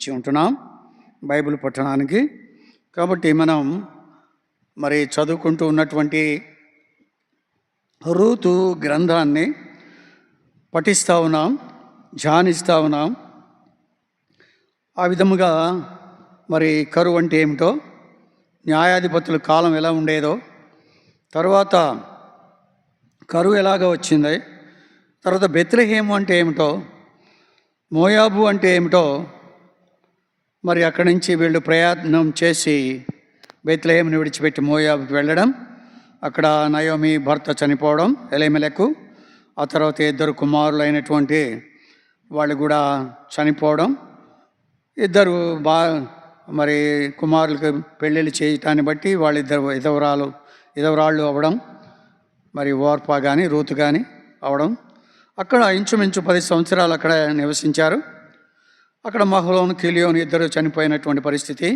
వచ్చి ఉంటున్నాం బైబిల్ పఠనానికి. కాబట్టి మనం మరి చదువుకుంటూ ఉన్నటువంటి రూతు గ్రంథాన్ని పఠిస్తూ ఉన్నాం, ధ్యానిస్తూ ఉన్నాం. ఆ విధముగా మరి కరువు అంటే ఏమిటో, న్యాయాధిపతుల కాలం ఎలా ఉండేదో, తర్వాత కరువు ఎలాగ వచ్చింది, తర్వాత బెత్లెహేము అంటే ఏమిటో, మోయాబు అంటే ఏమిటో, మరి అక్కడి నుంచి వీళ్ళు ప్రయాణం చేసి బెత్లెహేముని విడిచిపెట్టి మోయాబుకి వెళ్ళడం, అక్కడ నయోమి భర్త చనిపోవడం ఎలీమెలెకు, ఆ తర్వాత 2 కుమారులైనటువంటి వాళ్ళు కూడా చనిపోవడం, 2 మరి కుమారులకు పెళ్ళిళ్ళు చేయటాన్ని బట్టి వాళ్ళిద్దరు విధవరాళ్ళు అవ్వడం, మరి ఓర్పా కానీ రూతు కానీ అవడం. అక్కడ ఇంచుమించు 10 సంవత్సరాలు అక్కడ నివసించారు. అక్కడ మహలోను కిలియోను 2 చనిపోయినటువంటి పరిస్థితి.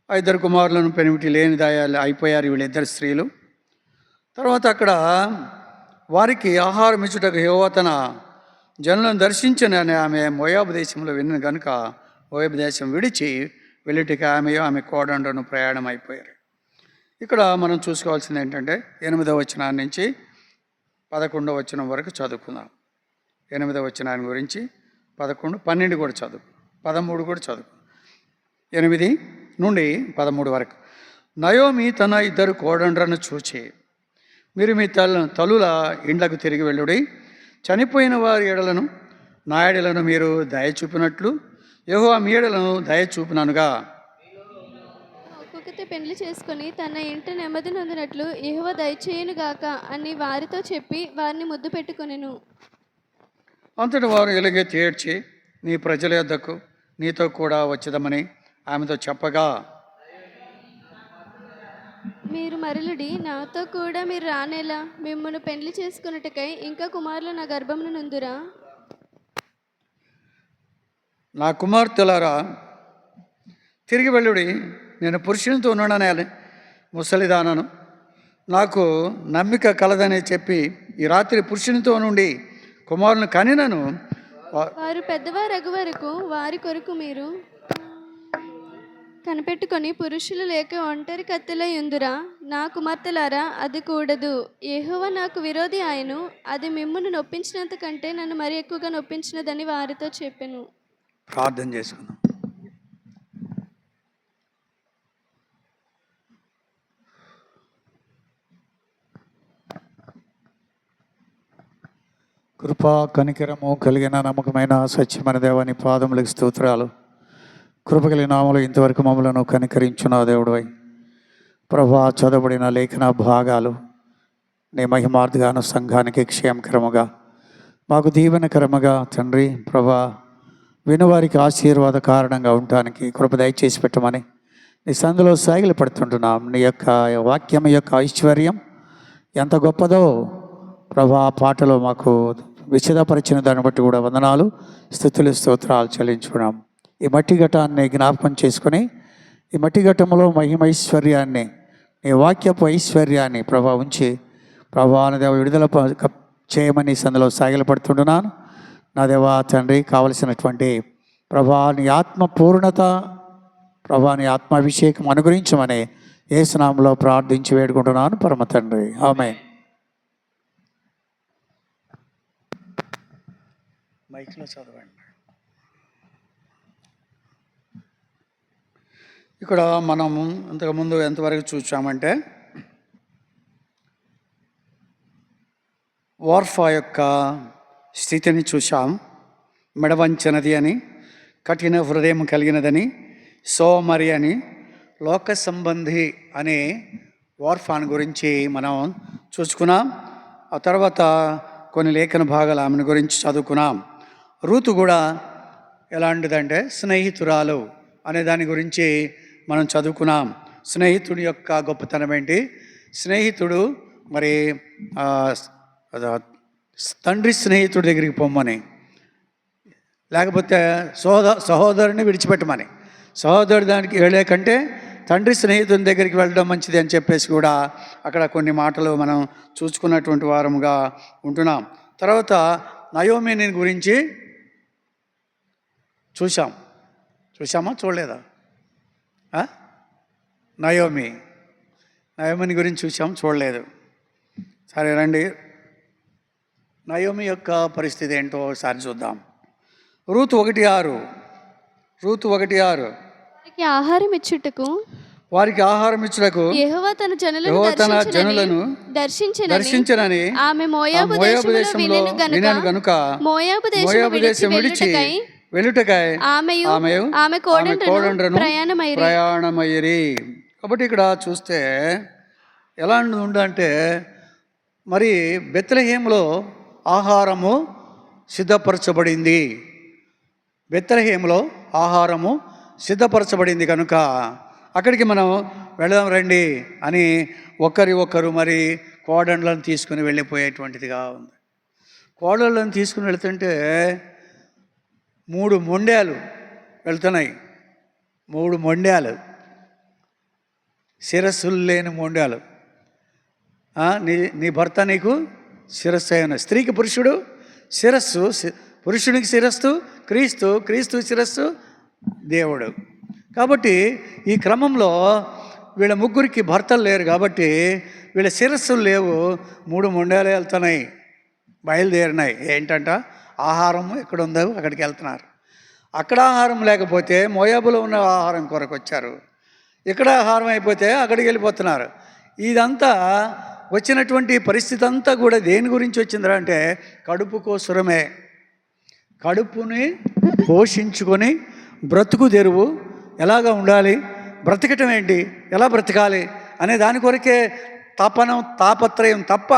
2 కుమారులను పెనిమిటి లేని దాయాలు అయిపోయారు వీళ్ళిద్దరు స్త్రీలు. తర్వాత అక్కడ వారికి ఆహారం ఇచ్చుటకు యెహోవా తన జనులను దర్శించనని ఆమె మోయాబు దేశంలో విన్న కనుక మోయాబు దేశం విడిచి వెళ్ళిటికి ఆమె కోడండను ప్రయాణం అయిపోయారు. ఇక్కడ మనం చూసుకోవాల్సింది ఏంటంటే 8వ వచనం నుంచి 11వ వచనం వరకు చదువుకుందాం. 8వ వచనాన్ని గురించి 11, 12 కూడా చదువు, 13 కూడా చదువు. 8 నుండి 13 వరకు. నయోమి తన 2 కోడండ్రను చూచి, మీరు మీ తల్లుల ఇండ్లకు తిరిగి వెళ్ళుడి, చనిపోయిన వారి ఎడలను నా ఎడలను మీరు దయ చూపినట్లు యెహోవా మీ ఎడలను దయ చూపిననుగా ఒక్కొక్కతే పెండ్లి చేసుకుని తన ఇంట నెమ్మది నొందినట్లు యెహోవా దయచేయునుగాక అని వారితో చెప్పి వారిని ముద్దు పెట్టుకొనెను. అంతటి వారు ఎలుగెత్తి ఏడ్చి నీ ప్రజల యొద్దకు నీతో కూడా వచ్చేదమని ఆమెతో చెప్పగా, మీరు మరలుడి, నాతో కూడా మీరు రానేలా, మిమ్మల్ని పెండ్లి చేసుకున్నట్టుకై ఇంకా కుమారులు నా గర్భమును నుందురా. నా కుమార్తెలారా తిరిగి వెళ్ళుడి, నేను పురుషునితో ఉన్నానని ముసలిదానను, నాకు నమ్మిక కలదని చెప్పి ఈ రాత్రి పురుషునితో నుండి కుమారుని కనినను. వారు పెద్దవారగు వరకు వారి కొరకు మీరు కనిపెట్టుకొని పురుషులు లేక ఒంటరి కత్తిలో యుందురా. నా కుమార్తెలారా అది కూడదు. యెహోవా నాకు విరోధి ఆయను, అది మిమ్మును నొప్పించినంత కంటే నన్ను మరి ఎక్కువగా నొప్పించినదని వారితో చెప్పెను. ప్రార్థన చేసుకుందాం. కృపా కనికరము కలిగిన నమ్మకమైన సత్యమైన దేవాని పాదములకు స్తోత్రాలు. కృప కలిగిన నామములో ఇంతవరకు మమ్మలను కనికరించున్న దేవుడివై ప్రభా, చదవబడిన లేఖన భాగాలు నీ మహిమార్థగాను సంఘానికి క్షేమకరముగా మాకు దీవెనకరముగా తండ్రి ప్రభా వినువారికి ఆశీర్వాద కారణంగా ఉండటానికి కృప దయచేసి పెట్టమని నీ సందులో సాగిలి పడుతుంటున్నాం. నీ యొక్క వాక్యం యొక్క ఐశ్వర్యం ఎంత గొప్పదో ప్రభా పాటలో మాకు విశదపరిచిన దాన్ని బట్టి కూడా వందనాలు, స్తుతులు, స్తోత్రాలు చెల్లించుకున్నాం. ఈ మట్టి ఘటాన్ని జ్ఞాపకం చేసుకుని ఈ మట్టి ఘట్టంలో మహిమైశ్వర్యాన్ని నీ వాక్యపు ఐశ్వర్యాన్ని ప్రభా ఉంచి ప్రభా నా దేవ విడుదల చేయమని సందులో సాగిలపడుతుంటున్నాను. నా దేవా తండ్రి, కావలసినటువంటి ప్రభా నీ ఆత్మ పూర్ణత, ప్రభా నీ ఆత్మాభిషేకం అనుగ్రహించమని యేసు నామములో ప్రార్థించి వేడుకుంటున్నాను పరమ తండ్రి, ఆమేన్. మైక్లో చదవండి. ఇక్కడ మనము ఇంతకుముందు ఎంతవరకు చూసామంటే ఓర్ఫా యొక్క స్థితిని చూసాం. మెడవంచనది అని, కఠిన హృదయం కలిగినదని, సోమరి అని, లోక సంబంధి అనే ఓర్ఫాన్ గురించి మనం చూసుకున్నాం. ఆ తర్వాత కొన్ని లేఖన భాగాలు ఆమెను గురించి చదువుకున్నాం. రూతు కూడా ఎలాంటిదంటే స్నేహితురాలు అనే దాని గురించి మనం చదువుకున్నాం. స్నేహితుడి యొక్క గొప్పతనం ఏంటి? స్నేహితుడు మరి తండ్రి స్నేహితుడి దగ్గరికి పొమ్మని, లేకపోతే సహోదరుని విడిచిపెట్టమని, సహోదరుడి దానికి వెళ్ళే కంటే తండ్రి స్నేహితుని దగ్గరికి వెళ్ళడం మంచిది అని చెప్పేసి కూడా అక్కడ కొన్ని మాటలు మనం చూసుకున్నటువంటి వారముగా ఉంటున్నాం. తర్వాత నయోమిని గురించి చూసాం. చూసామా చూడలేదా? నయోమిని గురించి చూసాం, చూడలేదు. సరే రండి, నయోమి యొక్క పరిస్థితి ఏంటో ఒకసారి చూద్దాం. రూతు 1:6. వారికి ఆహారం ఇచ్చుటకు యెహోవా తన జనులను దర్శించెనని ఆమె మోయాబు దేశంలో వినెను గనుక మోయాబు దేశం విడిచి వెళ్ళుటకై ఆమెయు ఆమె కోడండ్రను ప్రయాణమయ్యిరి. కాబట్టి ఇక్కడ చూస్తే ఎలా ఉందంటే, మరి బెత్లెహేములో ఆహారము సిద్ధపరచబడింది. బెత్లెహేములో ఆహారము సిద్ధపరచబడింది కనుక అక్కడికి మనం వెళదాం రండి అని ఒకరు మరి కోడళ్ళను తీసుకుని వెళ్ళిపోయేటువంటిదిగా ఉంది. కోడళ్ళను తీసుకుని వెళ్తుంటే 3 మొండ్యాలు వెళ్తున్నాయి. 3 మొండ్యాలు, శిరస్సులు లేని మొండ్యాలు. నీ భర్త నీకు శిరస్సు అయిన, స్త్రీకి పురుషుడు శిరస్సు, పురుషునికి శిరస్సు క్రీస్తు, క్రీస్తు శిరస్సు దేవుడు. కాబట్టి ఈ క్రమంలో వీళ్ళ ముగ్గురికి భర్తలు లేరు కాబట్టి వీళ్ళ శిరస్సులు లేవు, 3 మొండాలు వెళ్తున్నాయి, బయలుదేరినాయి. ఏంటంట, ఆహారం ఎక్కడ ఉందో అక్కడికి వెళ్తున్నారు. అక్కడ ఆహారం లేకపోతే మోయాబులో ఉన్న ఆహారం కొరకు వచ్చారు, ఇక్కడ ఆహారం అయిపోతే అక్కడికి వెళ్ళిపోతున్నారు. ఇదంతా వచ్చినటువంటి పరిస్థితి అంతా కూడా దేని గురించి వచ్చిందిరా అంటే కడుపు కోసరమే. కడుపుని పోషించుకొని బ్రతుకు తెరువు ఎలాగా ఉండాలి, బ్రతకటం ఏంటి, ఎలా బ్రతకాలి అనే దాని కొరకే తాపత్రయం తప్ప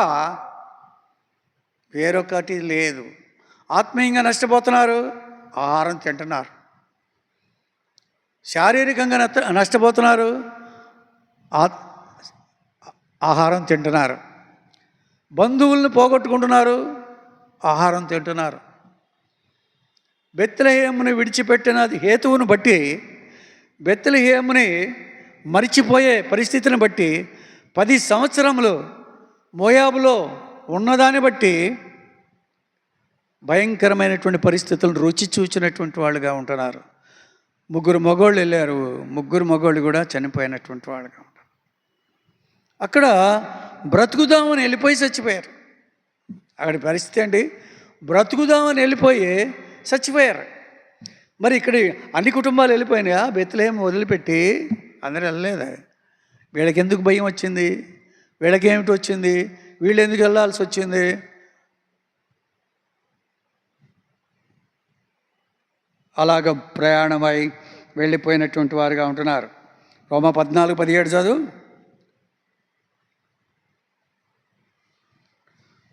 వేరొకటి లేదు. ఆత్మీయంగా నష్టపోతున్నారు, ఆహారం తింటున్నారు. శారీరకంగా నష్టపోతున్నారు, ఆహారం తింటున్నారు. బంధువులను పోగొట్టుకుంటున్నారు, ఆహారం తింటున్నారు. బెత్లెహేముని విడిచిపెట్టిన హేతువును బట్టి, బెత్లెహేముని మరిచిపోయే పరిస్థితిని బట్టి, 10 సంవత్సరములు మోయాబులో ఉన్నదాన్ని బట్టి భయంకరమైనటువంటి పరిస్థితులను రుచి చూచినటువంటి వాళ్ళుగా ఉంటున్నారు. 3 మగోళ్ళు వెళ్ళారు, 3 మగోళ్ళు కూడా చనిపోయినటువంటి వాళ్ళుగా ఉంటారు. అక్కడ బ్రతుకుదామని వెళ్ళిపోయి చచ్చిపోయారు. అక్కడి పరిస్థితి అండి, బ్రతుకుదామని వెళ్ళిపోయి చచ్చిపోయారు. మరి ఇక్కడ అన్ని కుటుంబాలు వెళ్ళిపోయినాయా? బెత్లెహేము వదిలిపెట్టి అందరూ వెళ్ళలేదా? వీళ్ళకి ఎందుకు భయం వచ్చింది, వీళ్ళకేమిటి వచ్చింది, వీళ్ళు ఎందుకు వెళ్ళాల్సి వచ్చింది? అలాగ ప్రయాణమై వెళ్ళిపోయినటువంటి వారుగా ఉంటున్నారు. రోమా 14:17 చదువు.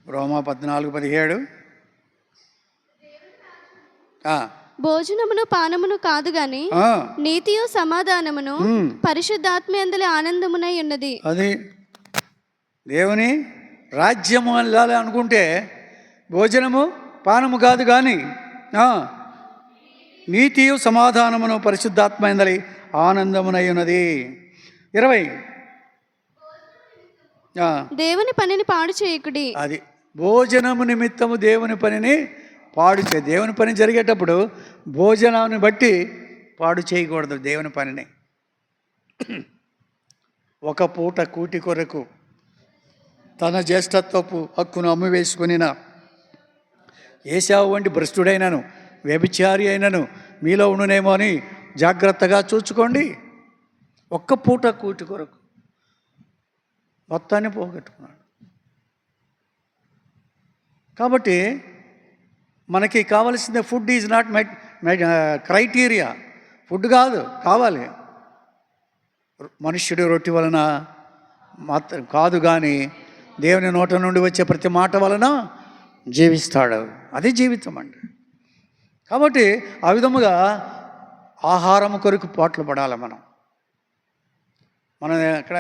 రోమా 14:17. భోజనమును పానమును కాదు గాని నీతియు సమాధానమును పరిశుద్ధాత్మయందలి ఆనందమునై ఉన్నది. అది దేవుని రాజ్యము వెళ్ళాలి అనుకుంటే భోజనము పానము కాదు కానీ నీతియు సమాధానమును పరిశుద్ధాత్మయందలి ఆనందమునై ఉన్నది. 20. దేవుని పనిని పాడు చేయకుడి. అది భోజనము నిమిత్తము దేవుని పనిని పాడు చేయ. దేవుని పని జరిగేటప్పుడు భోజనాన్ని బట్టి పాడు చేయకూడదు దేవుని పనిని. ఒక పూట కూటి కొరకు తన జ్యేష్ఠత్వపు హక్కును అమ్మివేసుకునిన ఏశావు వంటి భ్రష్టుడైనను వ్యభిచారి అయినను మీలో ఉండునేమో అని జాగ్రత్తగా చూచుకోండి. ఒక్క పూట కూటి కొరకు మొత్తాన్ని పోగొట్టుకున్నాడు. కాబట్టి మనకి కావలసిన food is not criteria. Food కాదు కావాలి, మనుష్యుడి రొట్టె వలన మాత్రం కాదు కానీ దేవుని నోట నుండి వచ్చే ప్రతి మాట వలన జీవిస్తాడు. అది జీవితం అండి. కాబట్టి ఆ విధముగా ఆహారం కొరకు పాటలు పడాలి. మనం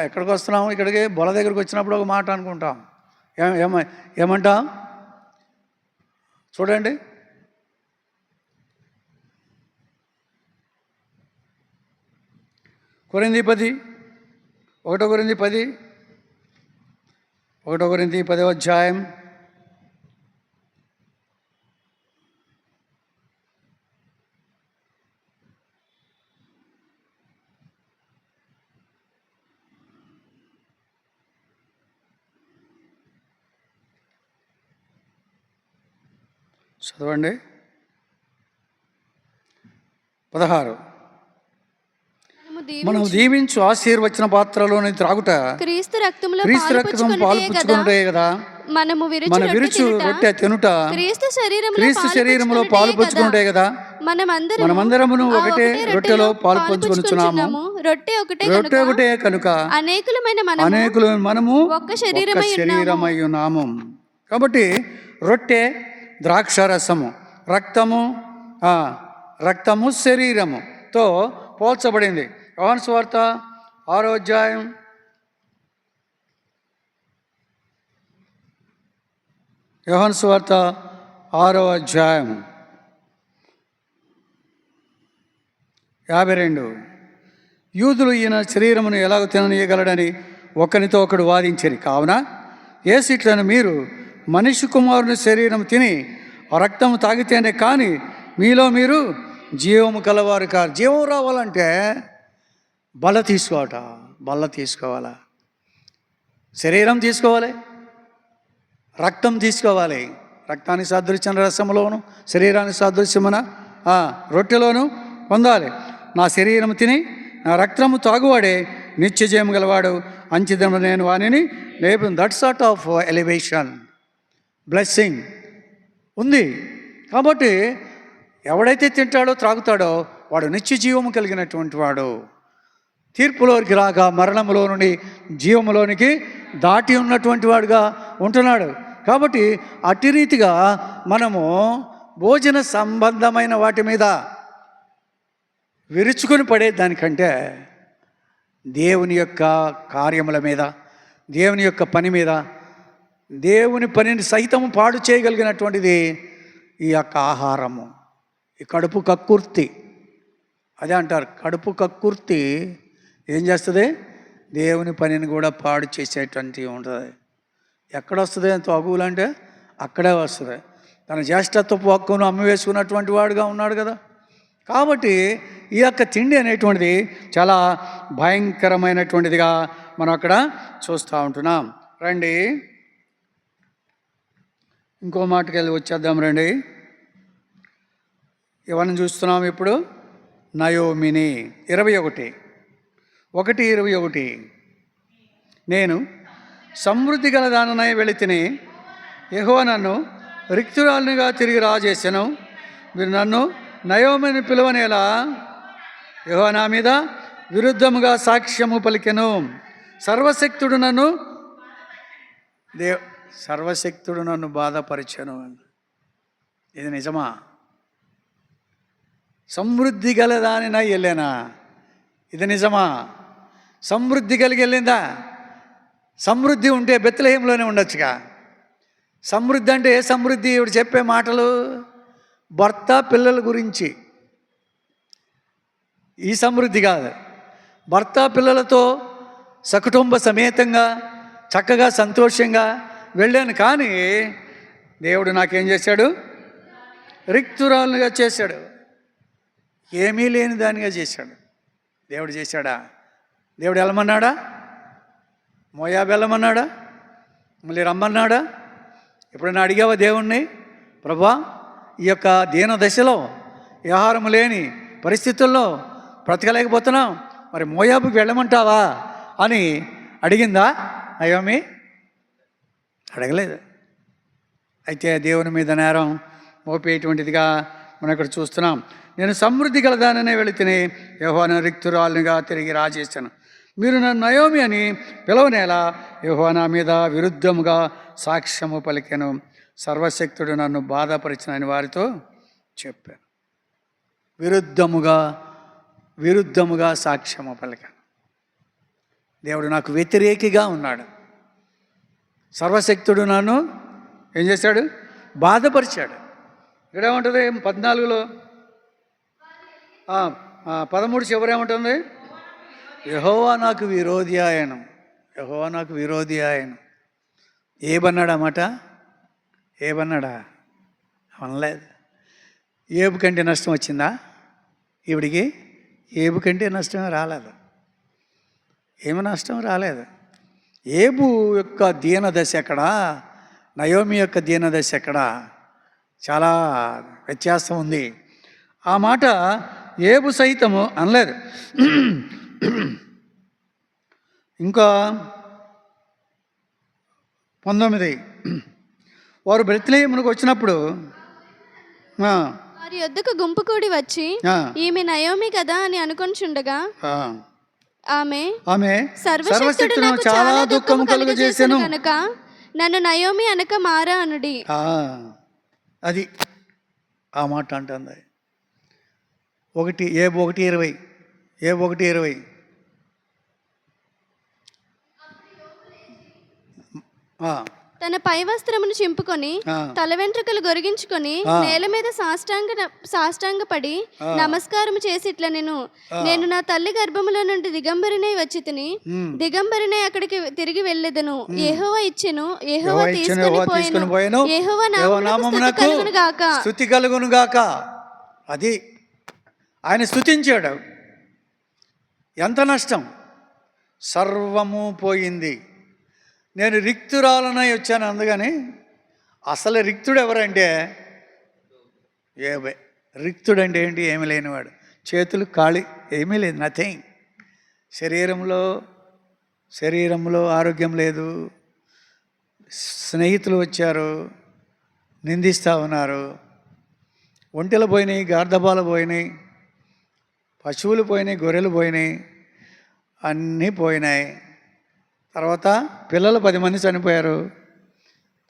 ఎక్కడికి వస్తున్నాము, ఇక్కడికి బొల దగ్గరికి వచ్చినప్పుడు ఒక మాట అనుకుంటాం. ఏమంటాం చూడండి. కొరింథీ 10, 1 కొరింథీ 10, 1 కొరింథీ 10వ అధ్యాయం 1 చదవండి. 16. మనం దీవించు ఆశీర్వచన పాత్రలోని త్రాగుట క్రీస్తు రక్తములో క్రీస్తు రక్తం పాలు పుచ్చుకున్నటే కదా. మనము మన విరుచు రొట్టె తినుట క్రీస్తు శరీరములో పాలు పుచ్చుకున్నటే కదా. మనమందరమును ఒకటే రొట్టెలో పాలు పంచుకొనుచున్నాము. రొట్టె ఒకటే కనుక అనేకులు మనము ఒక్క శరీరమై ఉన్నాము. కాబట్టి రొట్టె ద్రాక్ష రసము, రక్తము శరీరముతో పోల్చబడింది. యోహాను సువార్త 6వ అధ్యాయం 52. యూదులు ఈయన శరీరమును ఎలాగో తిననీయగలడని ఒకరితో ఒకడు వాదించరు. కావున యేసిట్లను మీరు మనిషి కుమారుని శరీరం తిని ఆ రక్తము తాగితేనే కానీ మీలో మీరు జీవము కలవారు కారు. జీవం రావాలంటే బల్ల తీసుకోవాలా, శరీరం తీసుకోవాలి, రక్తం తీసుకోవాలి. రక్తానికి సాదృశ్యం రసములోను, శరీరానికి సాదృశ్యమున రొట్టెలోను పొందాలి. నా శరీరం తిని నా రక్తము తాగువాడే నిత్య జీవము గలవాడు, అంచెదము నేను వానిని లేపు. That sort of elevation blessing ఉంది. కాబట్టి ఎవడైతే తింటాడో త్రాగుతాడో వాడు నిత్య జీవము కలిగినటువంటి వాడు. తీర్పులోనికి రాగా మరణములో నుండి జీవములోనికి దాటి ఉన్నటువంటి వాడుగా ఉంటున్నాడు. కాబట్టి అట్టి రీతిగా మనము భోజన సంబంధమైన వాటి మీద విరుచుకొని పడేదానికంటే దేవుని యొక్క కార్యముల మీద, దేవుని యొక్క పని మీద, దేవుని పనిని సైతం పాడు చేయగలిగినటువంటిది ఈ యొక్క ఆహారము. ఈ కడుపు కక్కుర్తి, అదే అంటారు, కడుపు కక్కుర్తి ఏం చేస్తుంది? దేవుని పనిని కూడా పాడు చేసేటువంటి ఉంటుంది. ఎక్కడ వస్తుంది తగువులంటే అక్కడే వస్తుంది. తన జ్యేష్ఠత్వపు హక్కును అమ్మివేసుకున్నటువంటి వాడుగా ఉన్నాడు కదా. కాబట్టి ఈ యొక్క తిండి అనేటువంటిది చాలా భయంకరమైనటువంటిదిగా మనం అక్కడ చూస్తూ ఉంటున్నాం. రండి ఇంకో మాటకి వెళ్ళి వచ్చేద్దాం. రండి, ఎవరిని చూస్తున్నాం ఇప్పుడు? నయోమిని. 21:21. నేను సమృద్ధి గల దాననై వెళితిని, యెహోవా నన్ను రిక్తురాలునిగా తిరిగి రాజేసెను. మీరు నన్ను నయోమిని పిలువనేలా? యెహోవా నా మీద విరుద్ధముగా సాక్ష్యము పలికెను. సర్వశక్తుడు నన్ను బాధపరిచెను. ఇది నిజమా? సమృద్ధి గలదానినై వెళ్ళానా? ఇది నిజమా? సమృద్ధి కలిగి వెళ్ళిందా? సమృద్ధి ఉంటే బెత్లెహేంలోనే ఉండొచ్చుగా. సమృద్ధి అంటే ఏ సమృద్ధి? ఇవి చెప్పే మాటలు భర్త పిల్లల గురించి. ఈ సమృద్ధి కాదు. భర్త పిల్లలతో సకుటుంబ సమేతంగా చక్కగా సంతోషంగా వెళ్ళాను. కానీ దేవుడు నాకేం చేశాడు? రిక్తురాలుగా చేశాడు. ఏమీ లేని దానిగా చేశాడు. దేవుడు చేశాడా? దేవుడు వెళ్ళమన్నాడా? మోయాబు వెళ్ళమన్నాడా? మళ్ళీ రమ్మన్నాడా? ఎప్పుడైనా అడిగావా దేవుణ్ణి, ప్రభా ఈ యొక్క దీన దశలో, ఆహారం లేని పరిస్థితుల్లో బ్రతకలేకపోతున్నాం, మరి మోయాబుకి వెళ్ళమంటావా అని అడిగిందా నయోమి? అడగలేదు. అయితే దేవుని మీద నేరం మోపేటువంటిదిగా మనం ఇక్కడ చూస్తున్నాం. నేను సమృద్ధి గలదాననే వెళితిని, యెహోవాను రిక్తురాలునిగా తిరిగి రాజేశాను. మీరు నన్ను నయోమి అని పిలవనేలా? యెహోవా నా మీద విరుద్ధముగా సాక్ష్యము పలికెను. సర్వశక్తుడు నన్ను బాధపరిచినని వారితో చెప్పాను. విరుద్ధముగా సాక్ష్యము పలికాను. దేవుడు నాకు వ్యతిరేకిగా ఉన్నాడు. సర్వశక్తుడు నన్ను ఏం చేశాడు? బాధపరిచాడు. ఇక్కడేముంటుంది 14లో 13 చివరేముంటుంది? యెహోవా నాకు విరోధి ఆయను. యెహోవా నాకు విరోధి ఆయను. ఏబన్నాడా మాట? ఏబన్నాడా? అనలేదు. ఏబు కంటే నష్టం వచ్చిందా ఈవిడికి? ఏబు కంటే నష్టం రాలేదు. ఏమి నష్టం రాలేదు. ఏబు యొక్క దీనదశ ఎక్కడా? నయోమి యొక్క దీనదశ ఎక్కడా? చాలా వ్యత్యాసం ఉంది. ఆ మాట ఏబు సైతము అనలేదు. ఇంకా 19, వారు బెత్లెహేమునకు వచ్చినప్పుడు వారి యొద్దకు గుంపు కూడి వచ్చి ఈమె నయోమి కదా అని అనుకొనిచుండగా ఆమె సర్వశక్తుడు చాలా దుఃఖము కలుగజేసెను కనుక నన్ను నయోమి అనక మారా అనుడి. అది ఆ మాట అంటుంది. ఏబు 1:20 తన పై వస్త్రమును చింపుకొని తల వెంట్రుకలు గొరిగించుకొని నేల మీద సాష్టాంగపడి నమస్కారము చేసి ఇట్లా నేను నా తల్లి గర్భములో నుండి దిగంబరినై వచ్చి తిని దిగంబరినై అక్కడికి తిరిగి వెళ్ళెదను. యెహోవా ఇచ్చెను, యెహోవా తీసుకొని పోయెను, యెహోవా నామమునకు స్తుతి కలుగును గాక. అది ఆయన స్తుతించాడు. ఎంత నష్టం, సర్వము పోయింది. నేను రిక్తురాలనై వచ్చాను. అందుకని అసలు రిక్తుడు ఎవరంటే ఏబే. రిక్తుడు అంటే ఏంటి? ఏమి లేనివాడు, చేతులు ఖాళీ, ఏమీ లేదు, నథింగ్. శరీరంలో ఆరోగ్యం లేదు. స్నేహితులు వచ్చారు, నిందిస్తూ ఉన్నారు. ఒంటెలు పోయినాయి, గార్ధబాలు పోయినాయి, పశువులు పోయినాయి, గొర్రెలు పోయినాయి, అన్నీ పోయినాయి. తర్వాత పిల్లలు 10 మంది చనిపోయారు.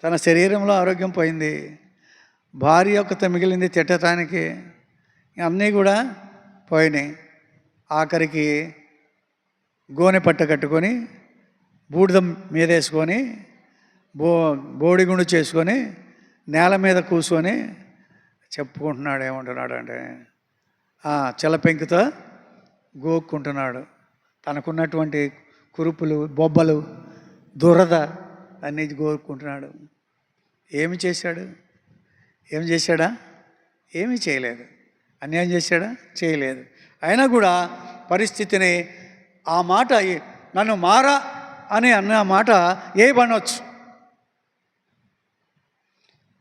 తన శరీరంలో ఆరోగ్యం పోయింది. భార్య ఒక్కత మిగిలింది తిట్టడానికి. అన్నీ కూడా పోయినాయి. ఆఖరికి గోనె పట్ట కట్టుకొని బూడిద మీదేసుకొని బోడిగుండు చేసుకొని నేల మీద కూర్చొని చెప్పుకుంటున్నాడు. ఏమంటున్నాడు అంటే చిలపెంకుతో గోక్కుంటున్నాడు. తనకున్నటువంటి కురుపులు, బొబ్బలు, దురద అన్నీ గోరుకుంటున్నాడు. ఏమి చేశాడా? ఏమీ చేయలేదు. అన్యాయం చేశాడా? చేయలేదు. అయినా కూడా పరిస్థితిని, ఆ మాట నన్ను మారా అని అన్న మాట ఏమనొచ్చు.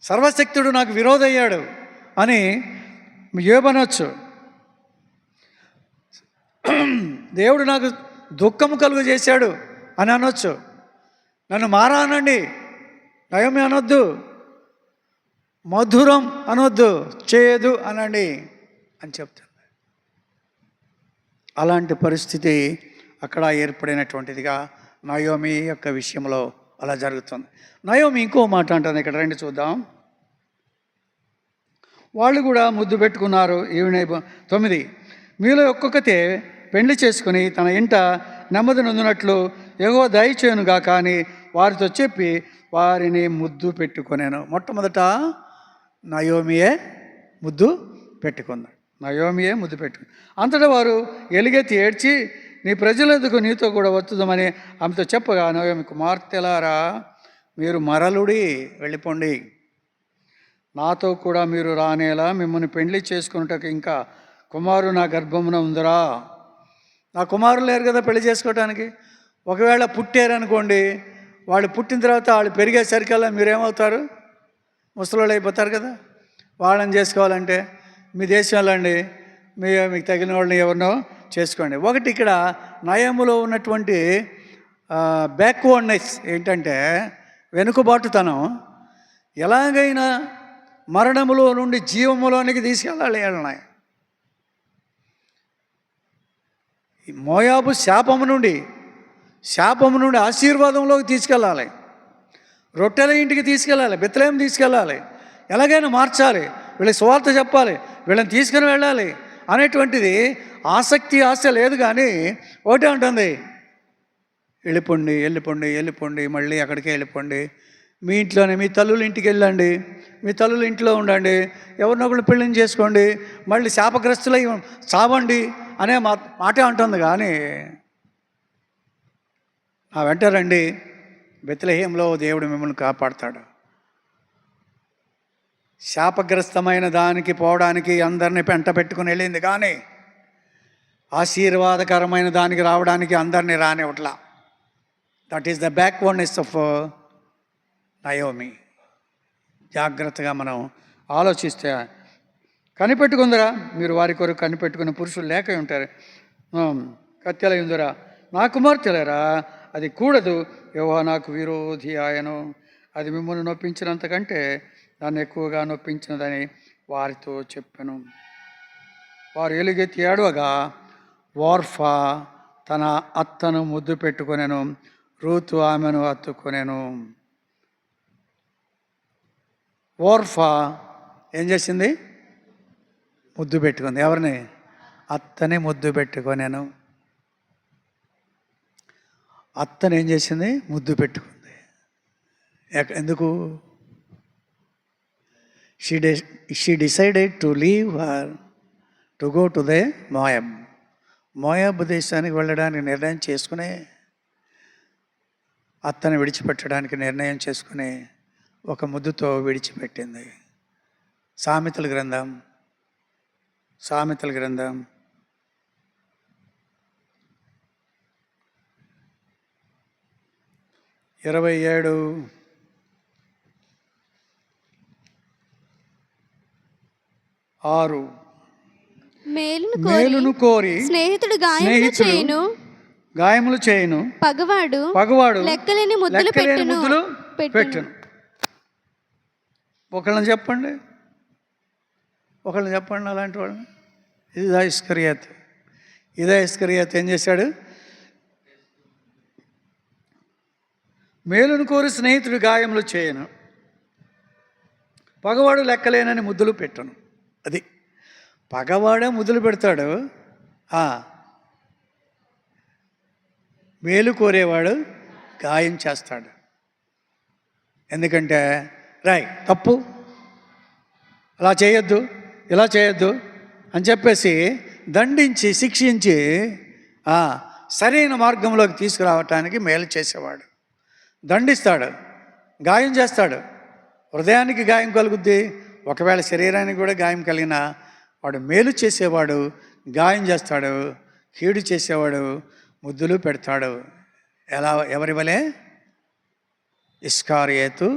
సర్వశక్తుడు నాకు విరోధయ్యాడు అని ఏమనొచ్చు. దేవుడు నాకు దుఃఖము కలుగు చేశాడు అని అనొచ్చు. నన్ను మారా అనండి, నయోమి అనొద్దు, మధురం అనొద్దు, చేదు అనండి అని చెప్తుంది. అలాంటి పరిస్థితి అక్కడ ఏర్పడినటువంటిదిగా నయోమి యొక్క విషయంలో అలా జరుగుతుంది. నయోమి ఇంకో మాట అంటుంది. ఇక్కడ రండి చూద్దాం. వాళ్ళు కూడా ముద్దు పెట్టుకున్నారు. 9, మీలో ఒక్కొక్కతే పెళ్లి చేసుకుని తన ఇంట నెమ్మది నొందినట్లు యెహోవా దయచేయునుగా కానీ వారితో చెప్పి వారిని ముద్దు పెట్టుకునేను. మొట్టమొదట నయోమియే ముద్దు పెట్టుకుంది. అంతటా వారు ఎలుగెత్తి ఏడ్చి, నీ ప్రజలందుకు నీతో కూడా వస్తుందామని ఆమెతో చెప్పగా, నయోమి కుమార్తెలారా, మీరు మరలుడి, వెళ్ళిపోండి. నాతో కూడా మీరు రానేలా మిమ్మల్ని పెళ్లి చేసుకున్నటకు ఇంకా కుమారు నా గర్భమున ఉందిరా. నా కుమారులు లేరు కదా పెళ్లి చేసుకోవటానికి. ఒకవేళ పుట్టారనుకోండి, వాళ్ళు పుట్టిన తర్వాత వాళ్ళు పెరిగేసరికల్లా మీరేమవుతారు? ముసలోళ్ళు అయిపోతారు కదా. వాళ్ళని చేసుకోవాలంటే మీ దేశంలో అండి, మీకు తగిన వాళ్ళని ఎవరినో చేసుకోండి. ఒకటి ఇక్కడ నయములో ఉన్నటువంటి బ్యాక్వర్డ్నెస్ ఏంటంటే వెనుకబాటుతనం. ఎలాగైనా మరణములో నుండి జీవములోనికి తీసుకెళ్ళాలి వాళ్ళని. మోయాబు శాపము నుండి ఆశీర్వాదంలోకి తీసుకెళ్ళాలి. రొట్టెల ఇంటికి తీసుకెళ్ళాలి, బెత్లెహేం తీసుకెళ్ళాలి, ఎలాగైనా మార్చాలి, వీళ్ళకి సువార్త చెప్పాలి, వీళ్ళని తీసుకుని వెళ్ళాలి అనేటువంటిది ఆస లేదు. కానీ ఒకటే ఉంటుంది, వెళ్ళిపోండి, మళ్ళీ అక్కడికే వెళ్ళిపోండి. మీ ఇంట్లోనే మీ తల్లుల ఇంటికి వెళ్ళండి, మీ తల్లుల ఇంట్లో ఉండండి, ఎవరినొకరు పెళ్ళిని చేసుకోండి, మళ్ళీ శాపగ్రస్తులై చావండి అనే మాటే ఉంటుంది. కానీ నా వెంట రండి, బెత్లెహేంలో దేవుడు మిమ్మల్ని కాపాడతాడు. శాపగ్రస్తమైన దానికి పోవడానికి అందరినీ పెంట పెట్టుకుని వెళ్ళింది, కానీ ఆశీర్వాదకరమైన దానికి రావడానికి అందరినీ రానివ్వట్లా. That is the backwardness of Naomi. జాగ్రత్తగా మనం ఆలోచిస్తే కనిపెట్టుకుందరా, మీరు వారి కొరకు కనిపెట్టుకున్న పురుషులు లేక ఉంటారు. కత్తెల యుందురా, నా కుమార్తెలరా, అది కూడదు. యెహోవా నాకు విరోధి ఆయను, అది మిమ్మల్ని నొప్పించినంతకంటే దాన్ని ఎక్కువగా నొప్పించినదని వారితో చెప్పాను. వారు ఎలుగెత్తి ఏడవగా ఓర్ఫా తన అత్తను ముద్దు పెట్టుకొనెను, రూతు ఆమెను హత్తుకొనెను. ఓర్ఫా ఏం చేసింది? ముద్దు పెట్టుకుంది. ఎవరిని? అత్తని ముద్దు పెట్టుకొనెను. అత్తని ఏం చేసింది? ముద్దు పెట్టుకుంది. ఎందుకు? She decided to leave her to go to the Moab. Moab దేశానికి వెళ్ళడానికి నిర్ణయం చేసుకుని, అత్తని విడిచిపెట్టడానికి నిర్ణయం చేసుకుని ఒక ముద్దుతో విడిచిపెట్టింది. సామెతల గ్రంథం 27:6 మేలును కోరి స్నేహితుడు గాయములు చేయును, పగవాడు లెక్కలేని ముద్దులు పెట్టును. ఒకళ్ళని చెప్పండి అలాంటి వాళ్ళని. ఇదే ఇస్కరియోతు ఏం చేశాడు? మేలును కోరి స్నేహితుడు గాయములు చేయను, పగవాడు లెక్కలేనని ముద్దులు పెట్టును. అది పగవాడే ముద్దులు పెడతాడు, మేలు కోరేవాడు గాయం చేస్తాడు. ఎందుకంటే తప్పు, అలా చేయొద్దు, ఇలా చేయొద్దు అని చెప్పేసి దండించి శిక్షించి సరైన మార్గంలోకి తీసుకురావటానికి మేలు చేసేవాడు. దండిస్తాడు, గాయం చేస్తాడు. హృదయానికి గాయం కలుగుద్ది, ఒకవేళ శరీరానికి కూడా గాయం కలిగినా వాడు మేలు చేసేవాడు గాయం చేస్తాడు, కీడు చేసేవాడు ముద్దులు పెడతాడు. ఎవరి వలె? ఇస్కరియోతు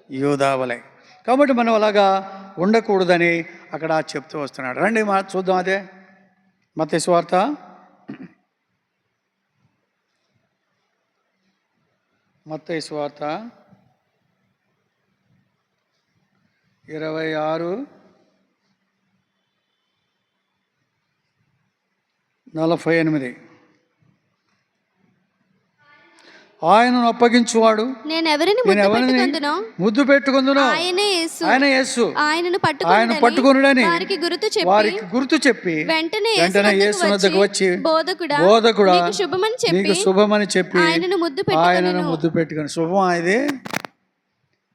యూదా వలె. కాబట్టి మనం అలాగా ఉండకూడదని అక్కడ చెప్తూ వస్తున్నాడు. రండి చూద్దాం. అదే మత్తయి సువార్త 26:48. ఆయనను అప్పగించువాడు నేనెవరిని ముద్దు పెట్టుకుందునో ఆయన యేసు, ఆయనను పట్టుకొనుడని వారికి గుర్తు చెప్పి వెంటనే యేసు వద్దకు వచ్చి, బోధకుడా నీకు శుభమని చెప్పి ఆయనను ముద్దు పెట్టుకుని. శుభమా ఇది?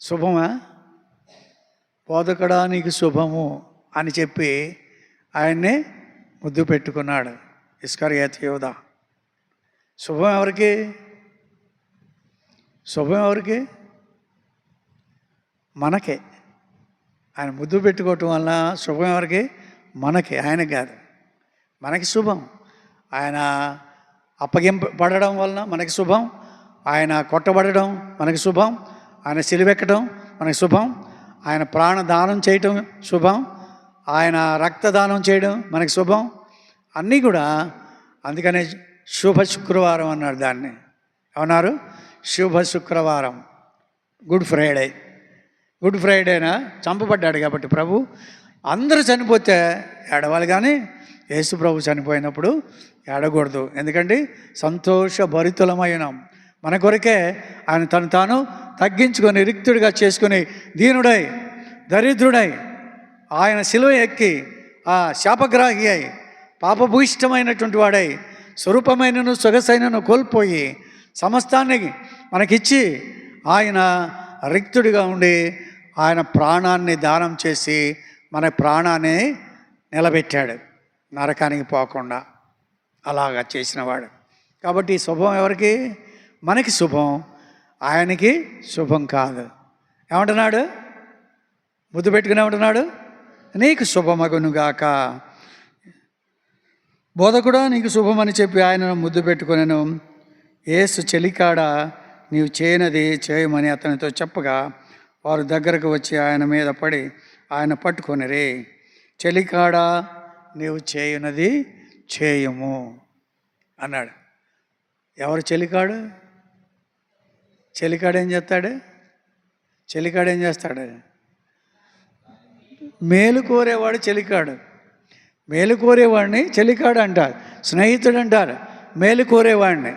శుభమా? బోధకుడా నీకు శుభము అని చెప్పి ఆయన్ని ముద్దు పెట్టుకున్నాడు ఇస్కరియోతు యూదా. శుభం ఎవరికి? మనకే. ఆయన ముద్దు పెట్టుకోవటం వల్ల శుభం ఎవరికి? మనకే, ఆయనకి కాదు. మనకి శుభం. ఆయన అప్పగింపబడడం వలన మనకి శుభం, ఆయన కొట్టబడడం మనకి శుభం, ఆయన సిలువెక్కడం మనకి శుభం, ఆయన ప్రాణదానం చేయటం శుభం, ఆయన రక్తదానం చేయడం మనకి శుభం. అన్నీ కూడా. అందుకనే శుభ శుక్రవారం అన్నారు దాన్ని. ఏమన్నారు? శుభ శుక్రవారం. గుడ్ ఫ్రైడేనా చంపబడ్డాడు కాబట్టి ప్రభు. అందరూ చనిపోతే ఏడవాలి, కానీ యేసు ప్రభు చనిపోయినప్పుడు ఏడకూడదు. ఎందుకంటే సంతోషభరితులమైనాం. మన కొరకే ఆయన తను తాను తగ్గించుకొని రిక్తుడిగా చేసుకుని దీనుడై దరిద్రుడై ఆయన శిలువ ఎక్కి శాపగ్రాహి అయి పాపభూయిష్టమైనటువంటి వాడై స్వరూపమైనను సొగసైనను కోల్పోయి సమస్తాన్ని మనకిచ్చి ఆయన రిక్తుడిగా ఉండి ఆయన ప్రాణాన్ని దానం చేసి మన ప్రాణాన్ని నిలబెట్టాడు నరకానికి పోకుండా. అలాగా చేసినవాడు. కాబట్టి ఈ శుభం ఎవరికి? మనకి శుభం, ఆయనకి శుభం కాదు. ఏమంటున్నాడు? ముద్దు పెట్టుకుని ఏమంటున్నాడు? నీకు శుభమగునుగాక. బోధకుడా నీకు శుభమని చెప్పి ఆయనను ముద్దు పెట్టుకొనెను. యేసు చెలికాడ నీవు చేయనది చేయమని అతనితో చెప్పగా వారు దగ్గరకు వచ్చి ఆయన మీద పడి ఆయన పట్టుకొనిరి. చెలికాడా నీవు చేయునది చేయము అన్నాడు. ఎవరు చెలికాడు? చెలికాడు ఏం చేస్తాడు? చెలికాడు ఏం చేస్తాడు? మేలు కోరేవాడు చెలికాడు. మేలు కోరేవాడిని చెలికాడు అంటారు, స్నేహితుడు అంటారు మేలు కోరేవాడిని.